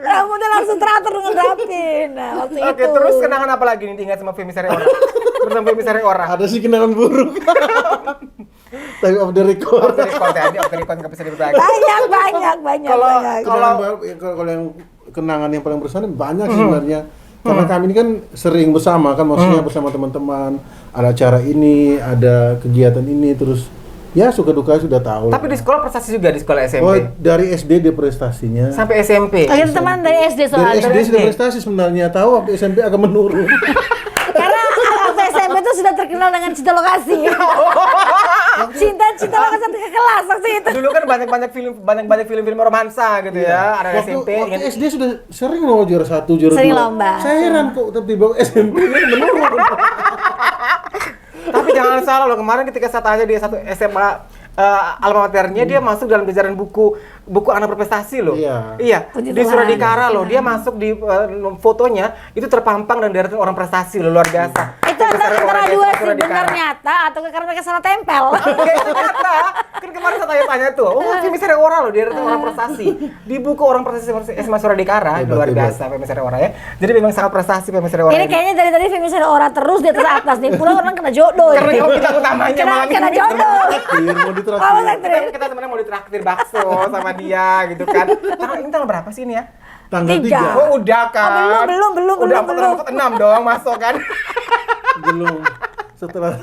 rambutnya langsung teratur dengan rapi. Nah, waktu itu. Oke, terus kenangan apa lagi nih diingat sama Femi Sareora? Bersama Femi Sareora. Ada sih kenangan buruk. Tapi off the record. Off the record nggak bisa dibagi. Banyak. Kalau yang kenangan yang paling berkesan banyak sebenarnya. Karena kami ini kan sering bersama kan, maksudnya bersama teman-teman, ada acara ini, ada kegiatan ini, terus ya suka duka sudah tahu. Tapi di sekolah prestasi juga di sekolah SMP. Oh, dari SD dia prestasinya. Sampai SMP. Kita teman dari SD soalnya. Dari SD sudah prestasi sebenarnya, tahu waktu SMP agak menurun. Karena waktu SMP itu sudah terkenal dengan cinta lokasi. cinta lokasi satu kelas waktu itu. Dulu kan banyak film romansa gitu ya. Ada SMP. Waktu SD sudah sering loh juara 1, juara 2. Sering lomba. Saya heran kok tapi bawa SMP ini menurun. Tapi jangan salah loh, kemarin ketika saya tanya di satu SMA alma maternya, dia masuk dalam jajaran buku anak berprestasi loh. Iya. Di Suradikara loh, dia masuk di fotonya itu terpampang dan deretan orang prestasi loh, luar biasa. Itu antara dua sih, benar nyata atau karena mereka salah tempel. Itu nyata. Kan kemarin saya tanya tuh, Femi Sareora loh, deretan orang prestasi. Di buku orang prestasi SMA Suradikara, luar biasa Femi Sareora ya. Jadi memang sangat prestasi Femi Sareora. Ini kayaknya dari tadi Femi Sareora terus di atas nih. Pulang orang kena jodoh. Karena kita utamanya malam ini. Kena jodoh. Kita sebenarnya mau ditraktir bakso sama dia gitu kan. Ini tanggal berapa sih ini ya? Tanggal 3. Oh udah kan? Belum. Udah 4 6 dong masuk kan? Belum. Setelah.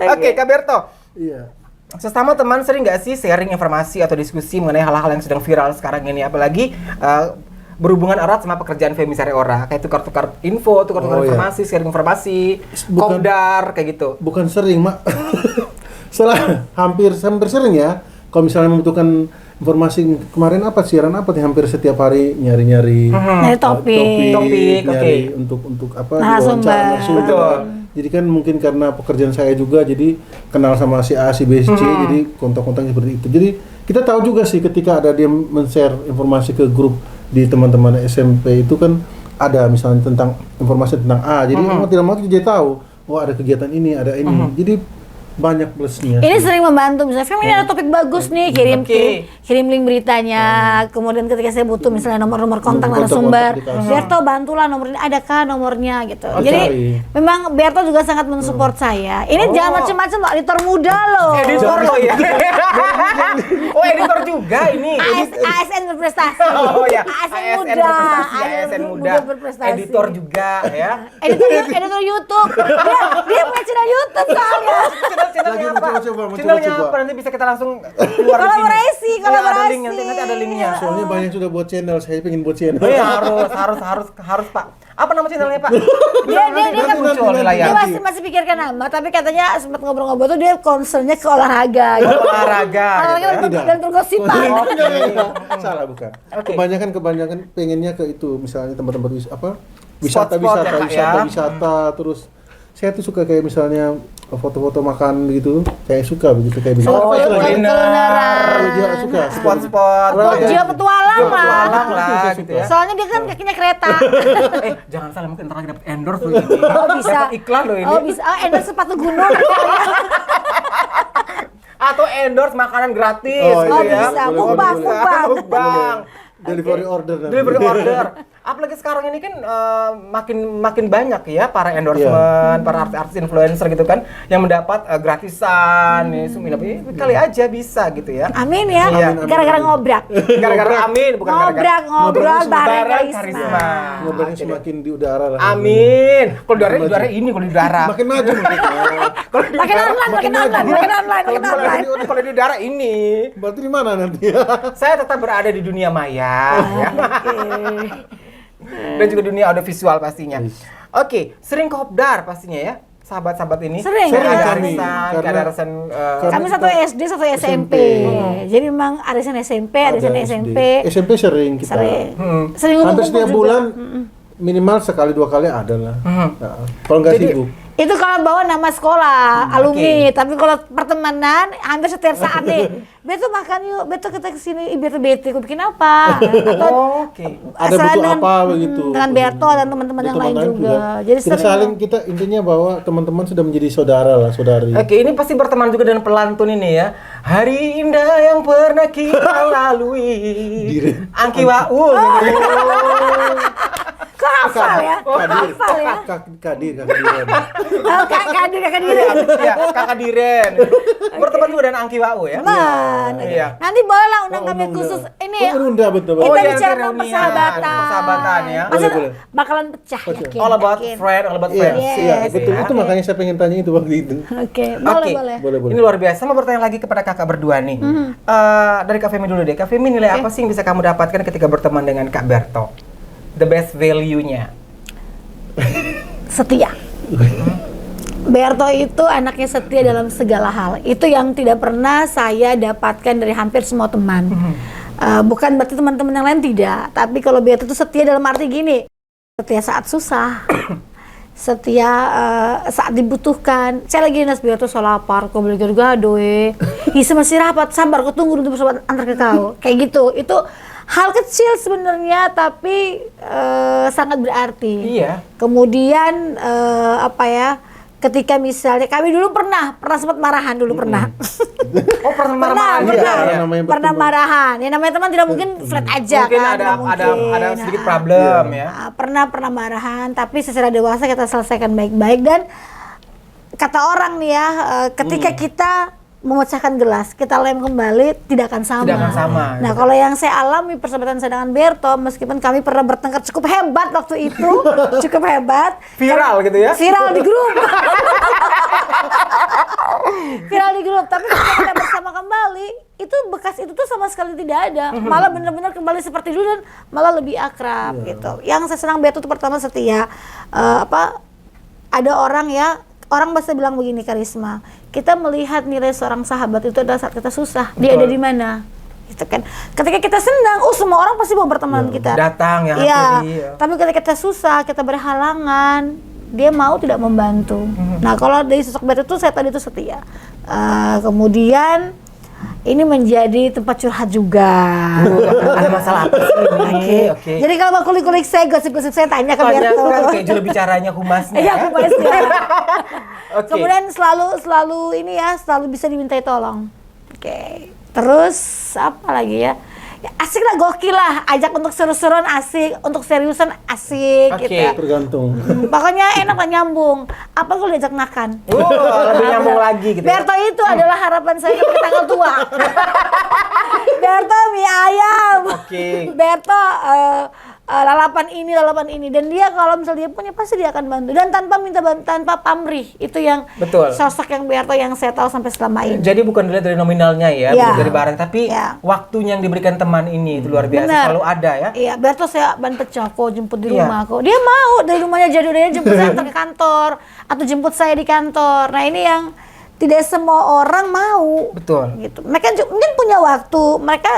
Oke, Kak Berto. Iya. Sesama teman sering nggak sih sharing informasi atau diskusi mengenai hal-hal yang sedang viral sekarang ini, apalagi berhubungan erat sama pekerjaan Femi Sareora, kayak tukar-tukar info, tukar-tukar informasi, sharing informasi, kopdar kayak gitu. Bukan sering, Mak. hampir sering ya. Kalau misalnya membutuhkan informasi kemarin siaran apa nih, hampir setiap hari nyari topik, nyari untuk apa narasumber. Betul. Jadi kan mungkin karena pekerjaan saya juga, jadi kenal sama si A, si B, si C, jadi kontak-kontak seperti itu. Jadi kita tahu juga sih ketika ada dia men-share informasi ke grup di teman-teman SMP itu kan ada misalnya tentang informasi tentang A, jadi mau tidak mau jadi tahu, ada kegiatan ini, ada ini. Jadi banyak plusnya. Ini sering membantu, misalnya Fem ini ada topik bagus nih, kirim link beritanya. Kemudian ketika saya butuh misalnya nomor kontak narasumber, Berto bantulah nomor ini, adakah nomornya gitu. Jadi memang Berto juga sangat mensupport saya. Ini jangan macam-macam loh, editor muda loh. Editor loh ya. Oh editor juga ini. ASN berprestasi. Oh ya. ASN muda. Editor juga ya. Editor YouTube. Dia punya channel YouTube soalnya. Channelnya apa? Channelnya apa? Nanti bisa kita langsung keluar kolaborasi. Nanti ada linknya. Soalnya banyak sudah buat channel, saya pengen buat channel. Oh iya harus Pak. Apa nama channelnya Pak? Dia kan muncul di layar. Dia masih pikirkan nama, tapi katanya sempat ngobrol-ngobrol tuh dia concernnya ke olahraga. Olahraga. Dan pergosipan. Salah bukan. Kebanyakan pengennya ke itu, misalnya tempat-tempat wisata, terus saya tuh suka kayak misalnya foto-foto makan gitu, saya suka begitu kayak begitu. Dia suka spot-spot. Dia petualang lah gitu ya. Soalnya dia kan kakinya kereta. Jangan salah, mungkin ntar lagi dapet endorse loh ini. Bisa. Dapet iklan loh ini. Bisa. Endorse sepatu gunung. Atau endorse makanan gratis gitu ya. Bisa. Mukbang. Delivery order. Apalagi sekarang ini kan makin banyak ya para endorsement, para artis influencer gitu kan yang mendapat gratisan nih, kali aja bisa gitu ya. Amin ya. Gara-gara ngobrak. Gara-gara amin, bukan gara-gara ngobrol bareng karisma. Ngobrolnya semakin di udara lah. Amin. Kalau di udara ini, kalau di udara makin maju. Makin online. Kalau di udara ini. Berarti di mana nanti? Saya tetap berada di dunia maya. Dan juga dunia audiovisual pastinya. Oke, sering kopdar pastinya ya, sahabat-sahabat ini. Sering ada arisan. Kami satu SD, satu SMP. Jadi memang arisan SMP, arisan SMP. SMP sering kita. Sering hampir setiap bulan minimal sekali 2 kali ada lah. Kalau nggak sibuk. Itu kalau bawa nama sekolah, alumni. Tapi kalau pertemanan, hampir setiap saat nih. Beto makan yuk, Beto kita kesini, Beto aku bikin apa? Atau ada butuh apa begitu. Dengan Beto dan teman-teman yang lain juga. Jadi kita saling, kita intinya bahwa teman-teman sudah menjadi saudari. Oke, ini pasti berteman juga dengan pelantun ini ya. Hari indah yang pernah kita lalui. Angki Waul. Kok hafal ya? Kadir. Ya, Kakak Diren. Berteman juga dengan Angki Wau ya? Nanti boleh lah undang kami khusus ini. Betul. Kita bicara tentang persahabatan ya. Boleh. Bakalan pecah. All about friends. Iya, betul. Itu makanya saya pengen tanya itu waktu itu. Oke, boleh. Ini luar biasa. Mau bertanya lagi kepada kakak berdua nih. Dari Kak Femi dulu deh. Kak Femi, nilai apa sih yang bisa kamu dapatkan ketika berteman dengan Kak Berto? The best value-nya? Setia. Berto itu anaknya setia dalam segala hal. Itu yang tidak pernah saya dapatkan dari hampir semua teman. Bukan berarti teman-teman yang lain tidak. Tapi kalau Berto itu setia dalam arti gini. Setia saat susah. Setia saat dibutuhkan. Saya lagi dinas Berto soal lapar. Kau beli gado Isa masih rapat. Sabar, kau tunggu dulu pesawat antar ke kau. Kayak gitu. Itu hal kecil sebenarnya, tapi sangat berarti. Iya. Kemudian ketika misalnya kami dulu pernah sempat marahan dulu pernah. Oh, pernah marahan. Pernah marahan. Ya namanya teman tidak mungkin flat aja mungkin kan. ada sedikit problem ya. Pernah marahan, tapi secara dewasa kita selesaikan baik-baik. Dan kata orang nih ya, ketika kita memecahkan gelas, kita lem kembali, tidak akan sama. Nah, kalau yang saya alami persahabatan saya dengan Berto, meskipun kami pernah bertengkar cukup hebat waktu itu, viral gitu ya? Viral di grup. Tapi ketika kita bersama kembali, itu bekas itu tuh sama sekali tidak ada. Malah benar-benar kembali seperti dulu dan malah lebih akrab gitu. Yang saya senang Berto itu pertama setia. Ada orang pasti bilang begini, Karisma, kita melihat nilai seorang sahabat itu adalah saat kita susah. Betul. Dia ada di mana, gitu kan. Ketika kita senang, semua orang pasti mau berteman kita. Datang Tapi ketika kita susah, kita berhalangan, dia mau tidak membantu. Nah, kalau dari sosok Berto itu saya tadi itu setia. Kemudian ini menjadi tempat curhat juga. Ada masalah apa sih ini? Oke. Jadi kalau mau kulik-kulik saya, gosip-gosip saya tanya ke Berto. Kan kayak juru bicaranya humasnya. Iya, humasnya. Oke. Kemudian selalu ini ya, selalu bisa dimintai tolong. Oke. Terus apa lagi ya? Ya, asik lah, gokil lah, ajak untuk seru-seruan asik, untuk seriusan asik gitu ya. Tergantung. Pokoknya enak lah, nyambung. Apa kalau diajak makan? Lebih nyambung lagi gitu. Berto itu adalah harapan saya ketika tanggal tua. Berto mie ayam. Berto lalapan ini, dan dia kalau misalnya dia punya pasti dia akan bantu, dan tanpa minta bantuan, tanpa pamrih. Itu yang sosok yang Berto yang saya tahu sampai selama ini. Jadi bukan dilihat dari nominalnya ya, bukan dari barang, tapi waktunya yang diberikan teman ini itu luar biasa. Selalu ada ya. Iya, Berto saya bantu kok jemput di rumah kok. Dia mau dari rumahnya jauh, dia jemput saya ke kantor atau jemput saya di kantor. Nah, ini yang tidak semua orang mau. Betul. Gitu. Mereka mungkin punya waktu, mereka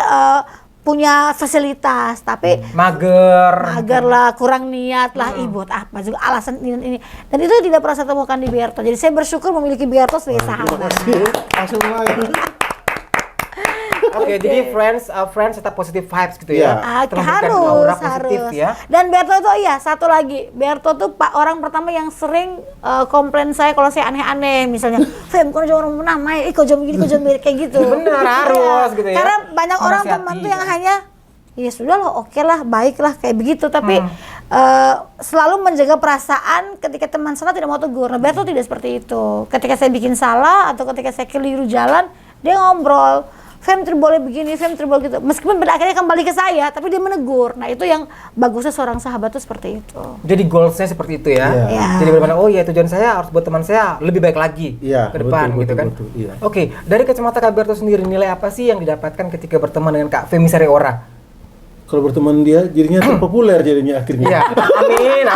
punya fasilitas, tapi mager lah, kurang niat lah, buat apa juga alasan ini. Dan itu tidak pernah saya temukan di Berto. Jadi saya bersyukur memiliki Berto sebagai sahabat. Langsung mulai. Oke, jadi friends tetap positive vibes gitu ya. Harus. Ya. Dan Berto itu satu lagi, Berto tuh orang pertama yang sering komplain saya kalau saya aneh-aneh, misalnya, "Fem, kok jangan orang namanya, kok jangan begini, kok jangan begini," kayak gitu. Benar, harus gitu ya. Karena banyak orang teman tuh yang hanya ya sudah loh, oke lah, baik lah, kayak begitu, tapi selalu menjaga perasaan ketika teman salah tidak mau tegur. Nah, Berto tidak seperti itu. Ketika saya bikin salah atau ketika saya keliru jalan, dia ngobrol, "Fem, boleh begini, Fem, boleh gitu." Meskipun pada akhirnya kembali ke saya, tapi dia menegur. Nah, itu yang bagusnya seorang sahabat tuh seperti itu. Jadi goalsnya seperti itu ya. Jadi bagaimana, tujuan saya harus buat teman saya lebih baik lagi ke depan gitu kan. Oke, dari kacamata Kak Berto sendiri, nilai apa sih yang didapatkan ketika berteman dengan Kak Femi Sareora? Kalau berteman dia jadinya terpopuler jadinya akhirnya. Iya.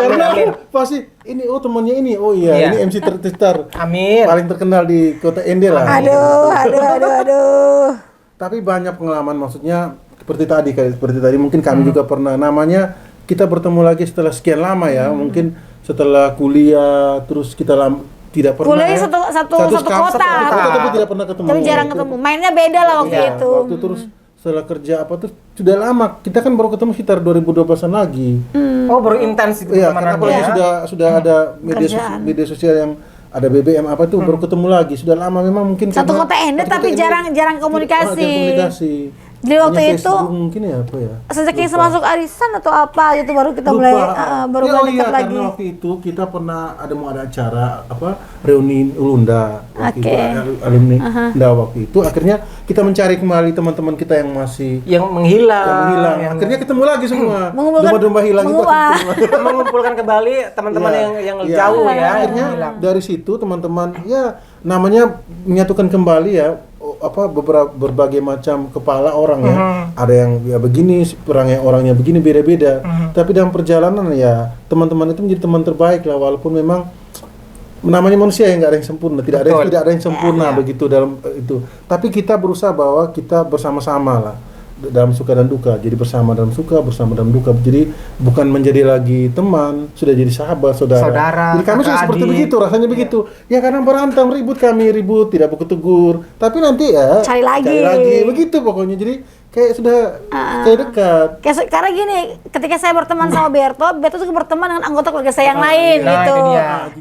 Amin. Pasti ini temannya ini. Ini MC terstar. Amin. Paling terkenal di Kota Ende lah. Aduh. Tapi banyak pengalaman, maksudnya seperti tadi mungkin kami juga pernah, namanya kita bertemu lagi setelah sekian lama ya, mungkin setelah kuliah, terus kita tidak pernah kuliah satu kota, tapi tidak pernah ketemu. Tapi jarang ketemu. Mainnya beda lah waktu itu. Waktu terus setelah kerja tuh sudah lama. Kita kan baru ketemu sekitar 2012-an lagi. Oh, baru intens gitu. Iya, karena apalagi sudah ada media sosial yang ada BBM baru ketemu lagi. Sudah lama memang, mungkin satu kota Ende tapi jarang komunikasi. Di waktu itu mungkin sejak kita masuk arisan atau apa itu baru kita mulai dekat lagi. Karena waktu itu kita pernah mau ada acara reuni Ulunda waktu itu, alumni waktu itu akhirnya kita mencari kembali teman-teman kita yang masih menghilang. Akhirnya ketemu lagi semua. Domba-domba hilang itu mengumpulkan kembali teman-teman yang jauh ya. Akhirnya dari situ teman-teman namanya menyatukan kembali berbagai macam kepala orang ya. Ada yang begini, orangnya begini, beda-beda. Tapi dalam perjalanan teman-teman itu menjadi teman terbaik lah, walaupun memang namanya manusia yang nggak ada yang sempurna, tidak ada yang sempurna begitu dalam itu. Tapi kita berusaha bahwa kita bersama-sama lah dalam suka dan duka. Jadi bersama dalam suka, bersama dalam duka. Jadi bukan menjadi lagi teman, sudah jadi sahabat, saudara. Jadi kami sudah seperti begitu, rasanya begitu. Ya karena berantem, ribut, tidak buku tegur. Tapi nanti cari lagi. Begitu pokoknya. Jadi kayak sudah kayak dekat. Karena gini, ketika saya berteman sama Berto juga berteman dengan anggota keluarga saya yang lain gitu.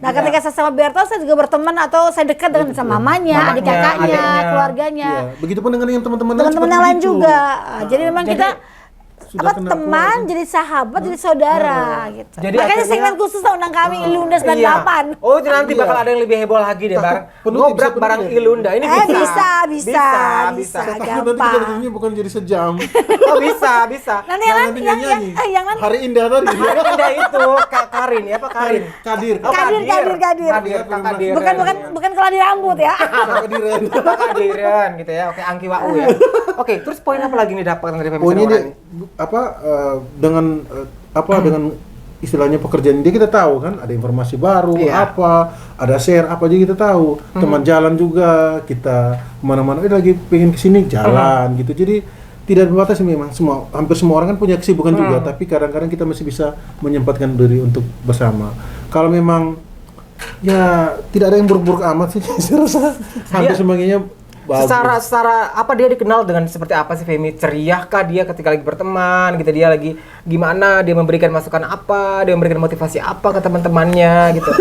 Nah, ketika saya sama Berto, saya juga berteman atau saya dekat dengan sama mamanya, adik kakaknya, keluarganya. Begitupun dengan yang teman-teman yang lain juga. Jadi memang kita teman, jadi sahabat, jadi saudara gitu. Jadi makanya segmen khusus undang kami Ilunda 98. Oh, itu nanti bakal ada yang lebih heboh lagi deh, ngobrak barang Ilunda. Ini bisa. Gampang. Nanti kita bukan jadi sejam. Oh, bisa. Nanti yang hari indah tadi. Hari indah itu Karin ya, Pak Karin. Kadir. Bukan keladir rambut ya. Kadiran gitu ya. Oke, Angki Wau ya. Oke, terus poin apa lagi nih dapatkan dari Femi Sareora? Dengan istilahnya pekerjaan dia, kita tahu kan ada informasi baru, ada share jadi kita tahu. Teman jalan juga, kita kemana-mana lagi pengen kesini jalan gitu. Jadi tidak berbatas memang, hampir semua orang kan punya kesibukan juga, tapi kadang-kadang kita masih bisa menyempatkan diri untuk bersama. Kalau memang tidak ada yang buruk-buruk amat sih, saya rasa hampir semuanya Secara apa dia dikenal dengan seperti apa sih Femi? Ceria kah dia ketika lagi berteman gitu, dia lagi gimana, dia memberikan masukan apa, dia memberikan motivasi apa ke teman-temannya gitu.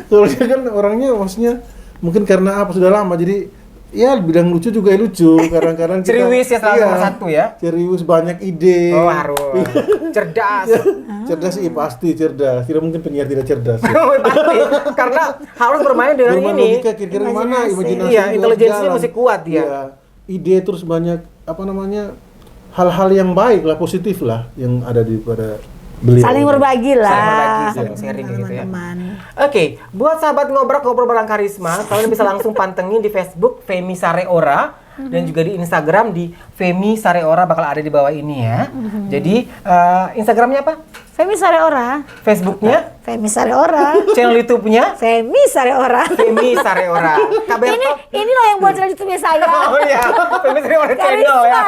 Kalau dia kan orangnya maksudnya mungkin karena apa sudah lama jadi ya bidang lucu juga lucu, kadang-kadang kita ceriwis ya selalu nomor satu ya. Ceriwis, banyak ide. Oh harus. Cerdas. Ya, cerdas sih pasti cerdas. Tidak mungkin penyiar tidak cerdas. Ya. Pasti. Karena harus bermain dengan ini. Logika kira-kira gimana imajinasi. Iya, intelijensinya mesti kuat ya. Ya. Ide terus banyak hal-hal yang baik lah, positif lah yang ada di pada beliau. Saling berbagi lah. Saling berbagi, saling sharing gitu ya. Oke, buat sahabat ngobrol bareng karisma, kalian bisa langsung pantengin di Facebook Femi Sareora dan juga di Instagram di Femi Sareora, bakal ada di bawah ini ya. Jadi Instagramnya apa? Femi Sareora. Facebooknya? Femi Sareora. Channel YouTube-nya? Femi Sareora. Femi Sareora. Ini loh yang buat channel YouTube-nya saya. Oh iya, Femi Sareora Channel ya.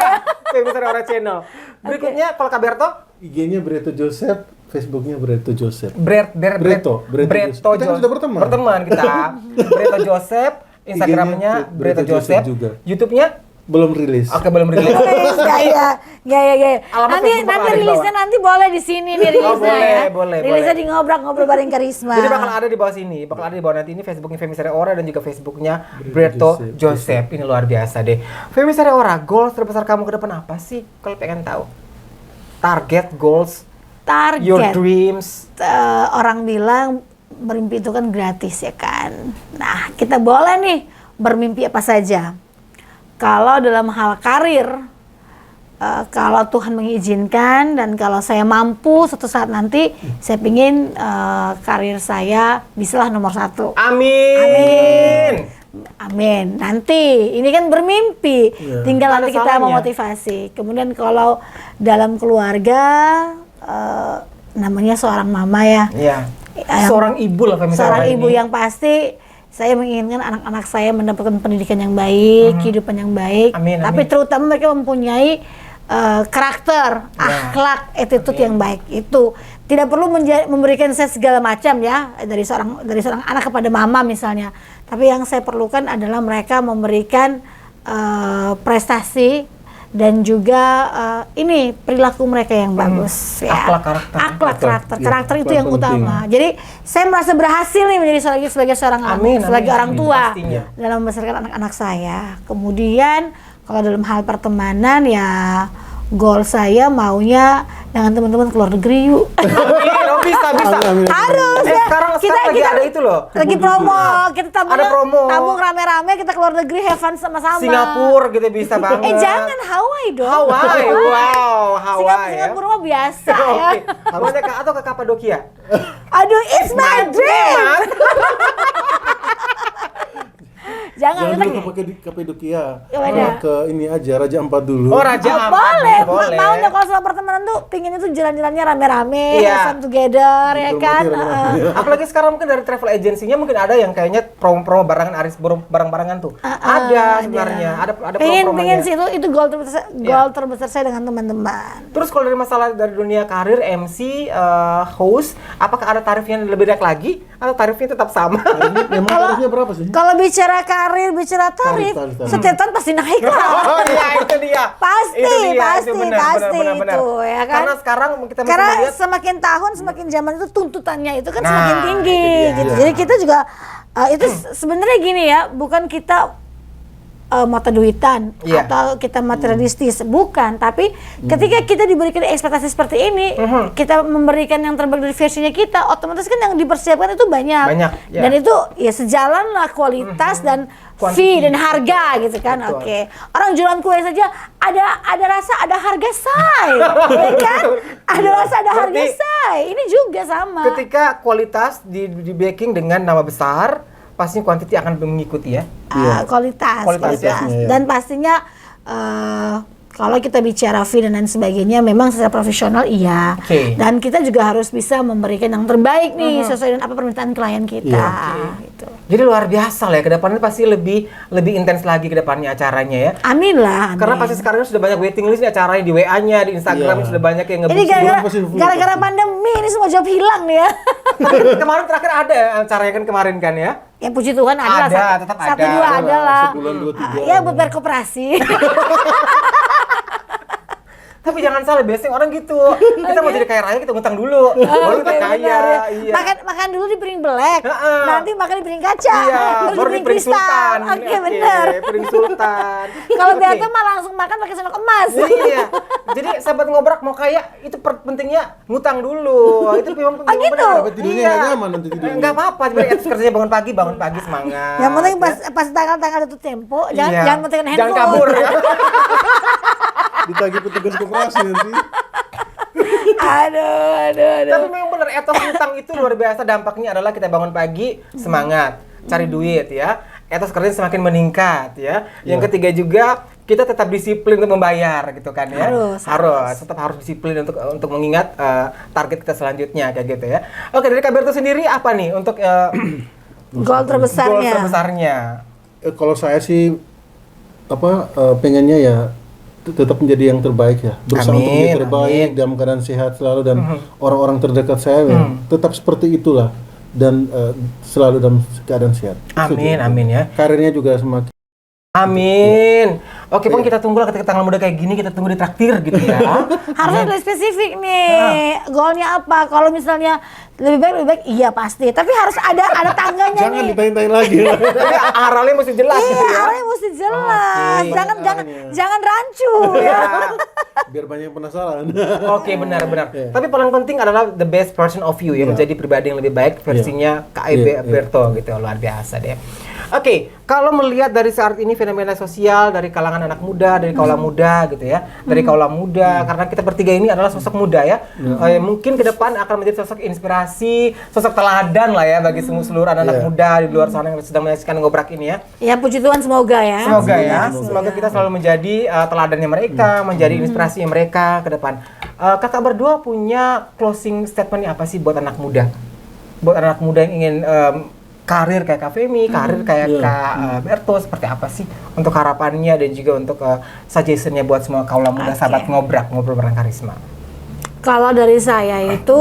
Femi Sareora Channel. Berikutnya kalau Kaberto? IG-nya Breto Joseph, Facebook-nya Breto Joseph. Breto Joseph. Kita kan sudah berteman. Berteman kita. Breto Joseph, Instagramnya Breto Joseph juga. YouTube-nya belum rilis. Oke, belum rilis. Ya. Nanti rilisnya nanti boleh di sini nih rilisnya ya. Boleh. Rilisnya di ngobrol bareng karisma. Jadi bakal ada di bawah sini. Bakal ada di bawah nanti ini Facebooknya Femi Sareora dan juga Facebooknya Breto Joseph. Ini luar biasa deh. Femi Sareora, goals terbesar kamu ke depan apa sih? Kalau pengen tahu. Target, goals, your dreams. Orang bilang bermimpi itu kan gratis ya kan. Nah, kita boleh nih bermimpi apa saja. Kalau dalam hal karir, kalau Tuhan mengizinkan dan kalau saya mampu suatu saat nanti, saya pingin karir saya bisalah nomor 1. Amin. Nanti ini kan bermimpi, tinggal nanti kita memotivasi. Kemudian kalau dalam keluarga, namanya seorang mama ya. Seorang ibu lah Femi. Seorang ibu yang pasti. Saya menginginkan anak-anak saya mendapatkan pendidikan yang baik, kehidupan yang baik. Tapi terutama mereka mempunyai karakter, akhlak, attitude yang baik. Itu tidak perlu memberikan saya segala macam ya dari seorang anak kepada mama misalnya. Tapi yang saya perlukan adalah mereka memberikan prestasi dan juga ini perilaku mereka yang bagus ya. Akhlak karakter itu yang utama. Jadi saya merasa berhasil nih menjadi sebagai seorang orang tua dalam membesarkan anak-anak saya. Kemudian kalau dalam hal pertemanan ya goal saya maunya dengan teman-teman keluar negeri yuk. Bisa. Harus ya. Sekarang lagi ada itu loh. Lagi promo, kita tabung rame-rame kita keluar negeri have fun sama-sama. Singapura gitu bisa banget. Jangan Hawaii dong. Hawaii. Singapura mah biasa ya. Harusnya atau ke Kapadokia. Aduh, it's my dream. Jangan dulu ke Kapadokia. Ke ini aja Raja Ampat dulu. Oh, Raja Ampat. Boleh. Maunya kalau soal pertemanan tuh pinginnya tuh jalan-jalannya rame-rame, fun together ya kan. Apalagi sekarang mungkin dari travel agency-nya mungkin ada yang kayaknya promo-promo barang-barangan tuh. Ada sebenarnya. Ada promo-promonya. Pengen sih itu goal terbesar saya dengan teman-teman. Terus kalau dari masalah dari dunia karir MC, host, apakah ada tarifnya lebih naik lagi atau tarifnya tetap sama? Memang tarifnya berapa sih? Kalau bicara karir, bicara tarif, setiap tahun pasti naik lah. Oh iya, itu dia. Pasti benar. itu ya kan. Karena sekarang kita lihat semakin tahun, semakin zaman itu tuntutannya itu kan semakin tinggi gitu. Jadi kita juga itu sebenarnya gini ya, bukan kita mata duitan atau kita materialistis, bukan, tapi ketika kita diberikan ekspektasi seperti ini, kita memberikan yang terbaik dari versinya kita, otomatis kan yang dipersiapkan itu banyak dan itu ya sejalan lah kualitas dan fee dan harga gitu kan. Oke. Orang jualan kue saja ada rasa ada harga say, ya kan? Ada rasa ada harga say. Ini juga sama. Ketika kualitas di backing dengan nama besar, pastinya quantity akan mengikuti ya. Kualitas. Dan pastinya kalau kita bicara fee dan lain sebagainya memang secara profesional iya. Dan kita juga harus bisa memberikan yang terbaik nih sesuai dengan apa permintaan klien kita. Gitu. Jadi luar biasa lah ya, kedepannya pasti lebih intens lagi kedepannya acaranya ya. Amin lah. Karena pasti sekarang sudah banyak waiting list nih acaranya di WA-nya, di Instagram sudah banyak yang nge-book. Ini gara-gara pandemi ini semua job hilang nih ya. Kemarin terakhir ada acaranya kan kemarin kan ya. Ya puji Tuhan ada lah. Tetap satu ada. dua ada lah. Sebulan 2-3. Ya buat berkooperasi. Tapi jangan salah, biasanya orang gitu. Kita mau jadi kaya raya, kita ngutang dulu. Baru kita kaya. Ya. Iya. Makan dulu di piring belek. Nanti makan di piring kaca. Iya, baru di piring sultan. Oke, benar. Piring sultan. Kalau Beato mah langsung makan pakai sendok emas. Iya. Jadi sahabat ngobrak mau kaya, itu pentingnya ngutang dulu. Itu memang penting. gitu? Tapi tidurnya nggak nyaman nanti tidurnya. Enggak apa-apa, cuma etos kerjanya bangun pagi semangat. Yang penting pas tanggal itu tempo, jangan pentingkan handphone. Jangan kabur ya. Ditagih petugas koperasi nanti. Aduh. Tapi memang benar, etos utang itu luar biasa. Dampaknya adalah kita bangun pagi semangat, cari duit ya. Etos kerja semakin meningkat ya. Yang ketiga juga kita tetap disiplin untuk membayar gitu kan ya. Tetap harus disiplin untuk mengingat target kita selanjutnya kayak gitu ya. Oke, dari Kak Berto sendiri apa nih untuk goal terbesarnya? Kalau saya sih pengennya ya tetap menjadi yang terbaik ya, berusaha untuk menjadi terbaik dalam keadaan sehat selalu, dan orang-orang terdekat saya ya, tetap seperti itulah, dan selalu dalam keadaan sehat. Amin ya. Karirnya juga semakin. Amin. Oke, Bang, kita tunggu lah ketika tanggal muda kayak gini, kita tunggu di traktir gitu ya. Harusnya lebih spesifik nih. Goalnya apa? Kalau misalnya lebih baik iya pasti. Tapi harus ada tangganya. Jangan nih. ditanya-tanya lagi. Tapi arahnya mesti jelas gitu ya. Arahnya mesti jelas. Jangan rancu ya. Biar banyak yang penasaran. Oke, benar. Tapi paling penting adalah the best version of you ya, menjadi pribadi yang lebih baik versinya Kak Berto gitu. Luar biasa deh. Oke, kalau melihat dari saat ini fenomena sosial dari kalangan anak muda, dari kaula muda gitu ya, karena kita bertiga ini adalah sosok muda ya, mungkin ke depan akan menjadi sosok inspirasi, sosok teladan lah ya bagi seluruh anak-anak muda di luar sana yang sedang menyaksikan ngobrak ini ya. Ya puji Tuhan, semoga ya. Semoga kita selalu menjadi teladannya mereka, menjadi inspirasinya mereka ke depan. Kakak berdua punya closing statement apa sih buat anak muda? Buat anak muda yang ingin karir kayak Kak Femi, karir kayak Kak Berto, seperti apa sih untuk harapannya dan juga untuk suggestion-nya buat semua kaula muda sahabat ngobrol bareng Karisma? Kalau dari saya itu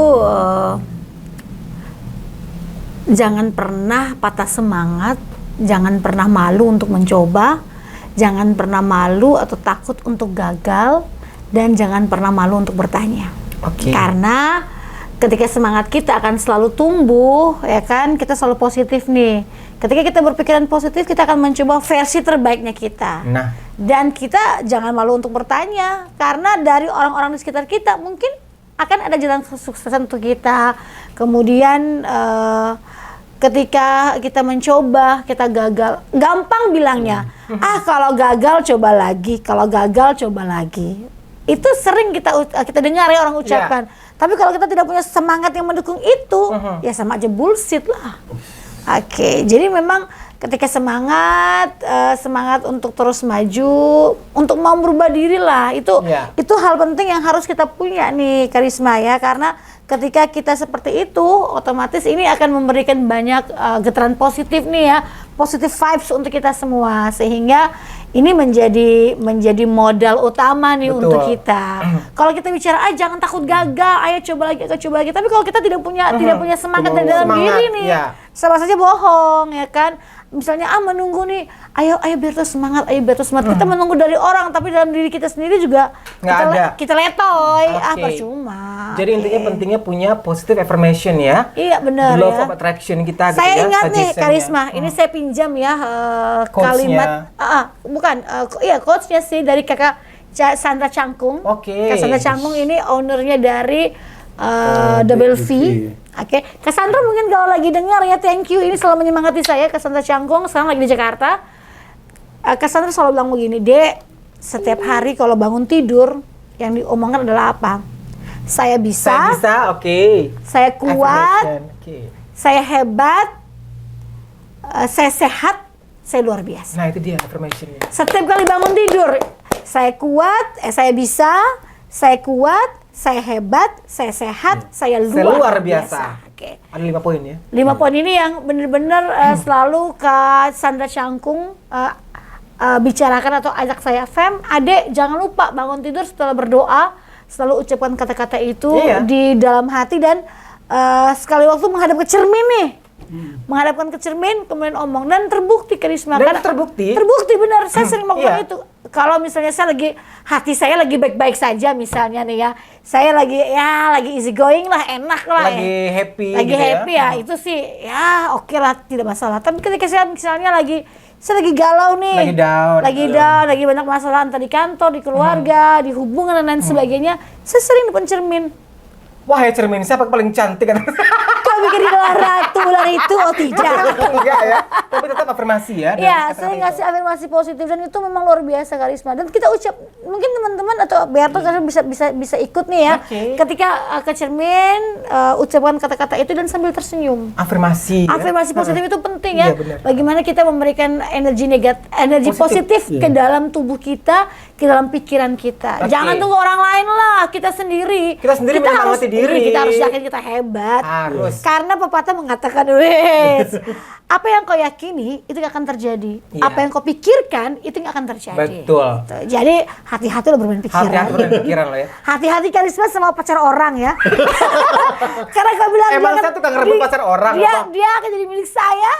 jangan pernah patah semangat, jangan pernah malu untuk mencoba, jangan pernah malu atau takut untuk gagal, dan jangan pernah malu untuk bertanya. Karena ketika semangat kita akan selalu tumbuh, ya kan, kita selalu positif nih. Ketika kita berpikiran positif, kita akan mencoba versi terbaiknya kita. Dan kita jangan malu untuk bertanya, karena dari orang-orang di sekitar kita mungkin akan ada jalan kesuksesan untuk kita. Kemudian ketika kita mencoba, kita gagal, gampang bilangnya, kalau gagal coba lagi, kalau gagal coba lagi. Itu sering kita dengar ya orang ucapkan. Tapi kalau kita tidak punya semangat yang mendukung itu, ya sama aja bullshit lah. Jadi memang ketika semangat untuk terus maju, untuk mau berubah diri lah, itu hal penting yang harus kita punya nih Karisma ya, karena ketika kita seperti itu, otomatis ini akan memberikan banyak getaran positif nih ya, positive vibes untuk kita semua, sehingga ini menjadi modal utama nih untuk kita. Kalau kita bicara, jangan takut gagal, ayo coba lagi. Tapi kalau kita tidak punya semangat dari dalam diri nih, sama saja bohong ya kan. Misalnya menunggu nih, ayo Berto semangat. Kita menunggu dari orang, tapi dalam diri kita sendiri juga kita letoy. Percuma. Jadi intinya pentingnya punya positive affirmation ya. Iya benar ya. Love of attraction kita. Saya ingat nih Karisma, ini saya pinjam ya kalimat. Coachnya sih dari Kakak Sandra Cangkung. Kak Sandra Cangkung ini ownernya dari Double V. Kak Sandra mungkin kalau lagi dengar ya, thank you, ini selalu menyemangati saya. Kak Sandra Cangkung sekarang lagi di Jakarta. Kak Sandra selalu bilang begini, Dek, setiap hari kalau bangun tidur yang diomongkan adalah apa? Saya bisa, saya kuat, saya hebat, saya sehat, saya luar biasa. Nah itu dia affirmation-nya. Setiap kali bangun tidur, saya kuat, saya bisa, saya kuat, saya hebat, saya sehat, saya luar biasa. Ada 5 poin ya? 5 poin ini yang benar-benar selalu Kak Sandra Cangkung bicarakan atau ajak saya, Fem, Adek jangan lupa bangun tidur setelah berdoa, selalu ucapkan kata-kata itu di dalam hati, dan sekali waktu menghadap ke cermin nih, menghadapkan ke cermin, kemudian omong, dan terbukti karisma. Dan terbukti benar. Saya sering melakukan itu. Kalau misalnya hati saya lagi baik-baik saja misalnya nih ya, saya lagi easy going lah, enak lah, lagi happy ya, itu sih ya oke lah, tidak masalah. Tapi ketika saya misalnya saya lagi galau nih, lagi banyak masalah entah di kantor, di keluarga, di hubungan dan lain sebagainya, saya sering depan cermin. Wah, ya cermin, siapa paling cantik kan? Kau bikin idola ratu ular itu, oh tidak. Enggak ya, tapi tetap afirmasi ya. Iya, saya ngasih afirmasi positif dan itu memang luar biasa karisma. Dan kita ucap, mungkin teman-teman atau Berto bisa ikut nih ya. Ketika ke cermin, ucapkan kata-kata itu dan sambil tersenyum. Afirmasi. Afirmasi positif itu penting ya. Bagaimana kita memberikan energi positif ke dalam tubuh kita, ke dalam pikiran kita. Jangan tunggu orang lain lah, kita sendiri. Kita menyemangati diri. Kita harus yakin kita hebat. Harus. Karena pepatah mengatakan, wes, apa yang kau yakini itu gak akan terjadi. Apa yang kau pikirkan itu gak akan terjadi. Betul. Gitu. Jadi hati-hati lo bermain pikiran. Hati-hati bermain pikiran lo ya. Hati-hati karisma sama pacar orang ya. Karena kau bilang emang saya tukang rebut pacar orang. Dia akan jadi milik saya.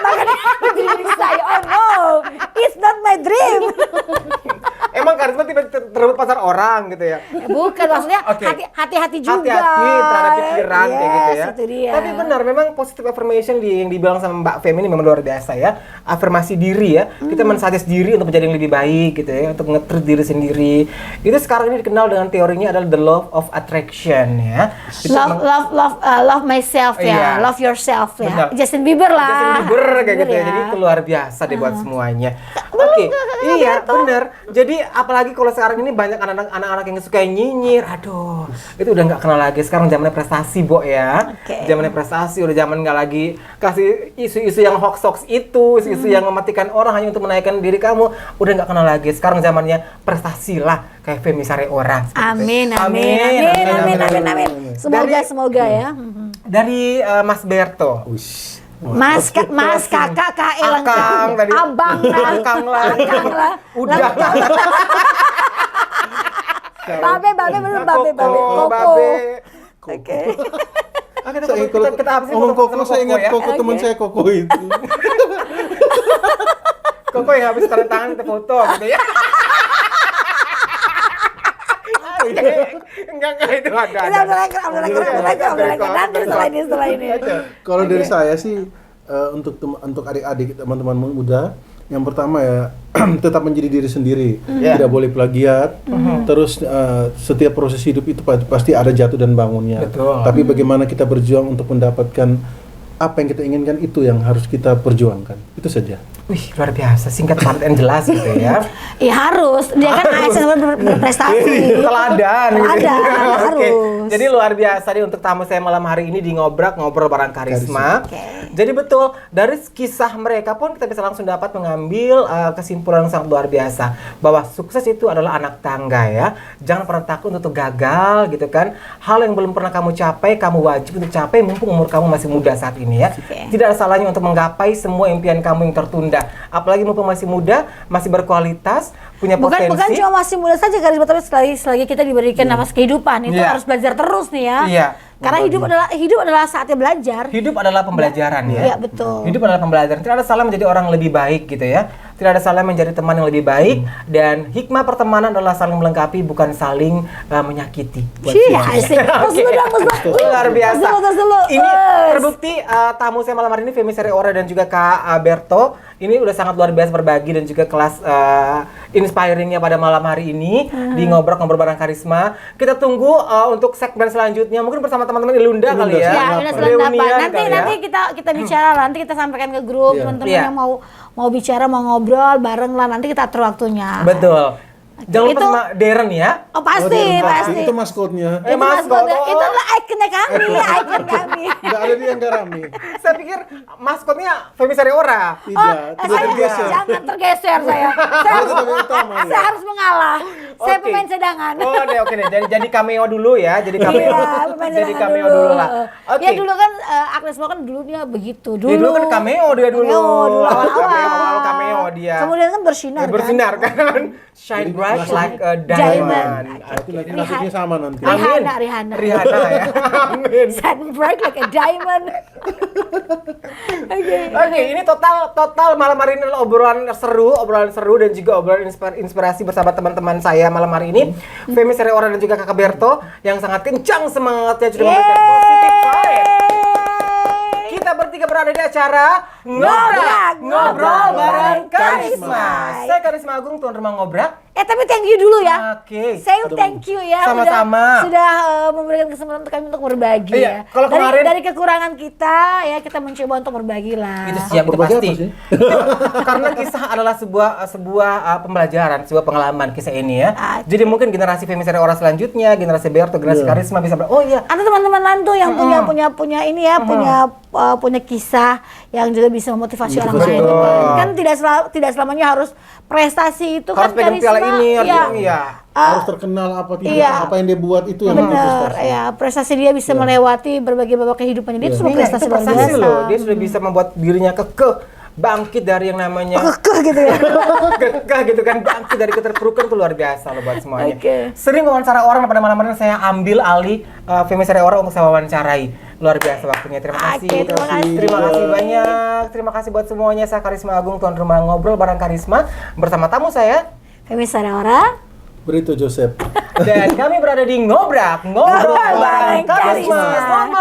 Maka dia akan jadi milik saya. Oh no, it's not my dream. Emang karisma tiba terebut pacar orang gitu ya? Bukan, maksudnya hati-hati juga. Hati-hati terhadap pikiran kayak gitu ya. Itu dia. Tapi benar, memang positive affirmation yang dibilang sama Mbak Fem ini memang luar biasa ya. Afirmasi diri ya. Kita men-suggest diri untuk menjadi yang lebih baik gitu ya, untuk nge-treat diri sendiri. Itu sekarang ini dikenal dengan teorinya adalah the law of attraction ya. Love myself ya. Love yourself ya. Benar. Justin Bieber kayak gitu ya. Jadi itu luar biasa deh buat semuanya. Oke. Iya, benar. Jadi apalagi kalau sekarang ini banyak anak-anak yang suka nyinyir. Aduh, itu udah nggak kenal lagi. Sekarang zamannya prestasi, Bo ya. Zamannya prestasi, udah zaman nggak lagi kasih isu-isu yang hoax itu, isu-isu yang mematikan orang hanya untuk menaikkan diri kamu. Udah nggak kenal lagi. Sekarang zamannya prestasi lah, kayak Femi Sareora. Amin. Semoga ya. Dari Mas Berto. Mas kakak Akang tadi. Abang lah. Udah. Babe. Oke. Kita habis ngomong Koko, saya ingat Koko, teman saya Koko itu. Koko yang habis tanda tangan kita foto gitu ya. Enggak itu ada. Nanti setelah ini. Kalau dari saya sih untuk adik-adik teman-teman muda, yang pertama ya tetap menjadi diri sendiri, tidak boleh plagiat. Terus setiap proses hidup itu pasti ada jatuh dan bangunnya. Betul. Tapi bagaimana kita berjuang untuk mendapatkan apa yang kita inginkan, itu yang harus kita perjuangkan. Itu saja. Wih, luar biasa, singkat padat dan jelas gitu ya. Iya harus, dia kan ASN berprestasi. Teladan gitu. Harus. Oke. Jadi luar biasa nih untuk tamu saya malam hari ini di ngobrol bareng Karisma. Jadi betul, dari kisah mereka pun kita bisa langsung dapat mengambil kesimpulan yang sangat luar biasa, bahwa sukses itu adalah anak tangga ya. Jangan pernah takut untuk gagal gitu kan. Hal yang belum pernah kamu capai, kamu wajib untuk capai mumpung umur kamu masih muda saat ini ya. Tidak ada salahnya untuk menggapai semua impian kamu yang tertunda. Apalagi mumpung masih muda, masih berkualitas, punya potensi. Bukan cuma masih muda saja Karisma, tapi selagi kita diberikan nafas kehidupan, itu harus belajar terus nih ya. Iya. Karena hidup adalah saatnya belajar. Hidup adalah pembelajaran ya. Iya, betul. Hidup adalah pembelajaran. Tidak ada salah menjadi orang lebih baik gitu ya. Tidak ada salah menjadi teman yang lebih baik, dan hikmah pertemanan adalah saling melengkapi, bukan saling menyakiti. Luar biasa. Ini terbukti tamu saya malam hari ini Femi Sareora dan juga Kak Berto. Ini udah sangat luar biasa berbagi dan juga kelas inspiringnya pada malam hari ini di ngobrol bareng Karisma. Kita tunggu untuk segmen selanjutnya, mungkin bersama teman-teman di Lunda kali ya. Nanti kita bicara lah, nanti kita sampaikan ke grup teman-teman yang mau bicara, mau ngobrol bareng lah, nanti kita atur waktunya. Betul. Jangan lupa sama Darren ya. Oh pasti. Itu maskotnya. Maskotnya. Itu lah ikonnya kami. Nggak ada dia yang rame. Saya pikir maskotnya Femi Sareora. Tidak tergeser. Jangan tergeser saya. Saya harus mengalah. Saya pemain cadangan. Oh, oke deh. Jadi cameo dulu ya. Jadi cameo dulu lah. Oke. Ya dulu kan Agnes Mo kan dulunya begitu. Dulu kan cameo dulu. Awal-awal. Cameo dia. Kemudian kan bersinar kan. Shine bright. bright like a diamond. Itu nanti nasibnya sama nanti. Rihanna Ya. Amin. Shine bright like a diamond. Oke, ini total malam hari ini adalah obrolan seru dan juga obrolan inspirasi bersama teman-teman saya malam hari ini. Femi Sareora dan juga Kakak Berto yang sangat kencang semangatnya sudah memberikan positif vibe. Kita bertiga berada di acara Ngobrol bareng Karisma. Saya Karisma Agung, tuan rumah ngobrak. Tapi thank you dulu ya. Oke. Saya thank you ya. Sama-sama. Sudah memberikan kesempatan untuk kami untuk berbagi ya. Kalau kemarin dari kekurangan kita ya kita mencoba untuk berbagi lah. Itu siap, itu pasti. Karena kisah adalah sebuah pembelajaran, sebuah pengalaman kisah ini ya. Jadi mungkin generasi Femi Sareora selanjutnya, generasi Berto, generasi Karisma bisa oh iya. Ada teman-teman lain tuh yang punya ini ya, punya kisah yang juga bisa memotivasi orang lain. Kan tidak selamanya harus prestasi itu harus kan pegang piala ini, harus terkenal apa apa yang dia buat itu yang benar ya, prestasi dia bisa melewati berbagai babak kehidupannya, dia itu prestasi luar biasa loh. Dia sudah bisa membuat dirinya kekeh, bangkit dari yang namanya kekeh gitu ya. Kekeh gitu kan, bangkit dari keterpurukan itu luar biasa loh buat semuanya. Okay. Sering wawancara orang, pada malam hari ini saya ambil alih Femi Sareora untuk saya wawancarai. Luar biasa waktunya. Terima kasih. Terima kasih banyak. Terima kasih buat semuanya. Saya Karisma Agung, tuan rumah ngobrol bareng Karisma bersama tamu saya Femi Sareora, Brito Joseph. dan kami berada di Ngobrol bareng Karisma. Selamat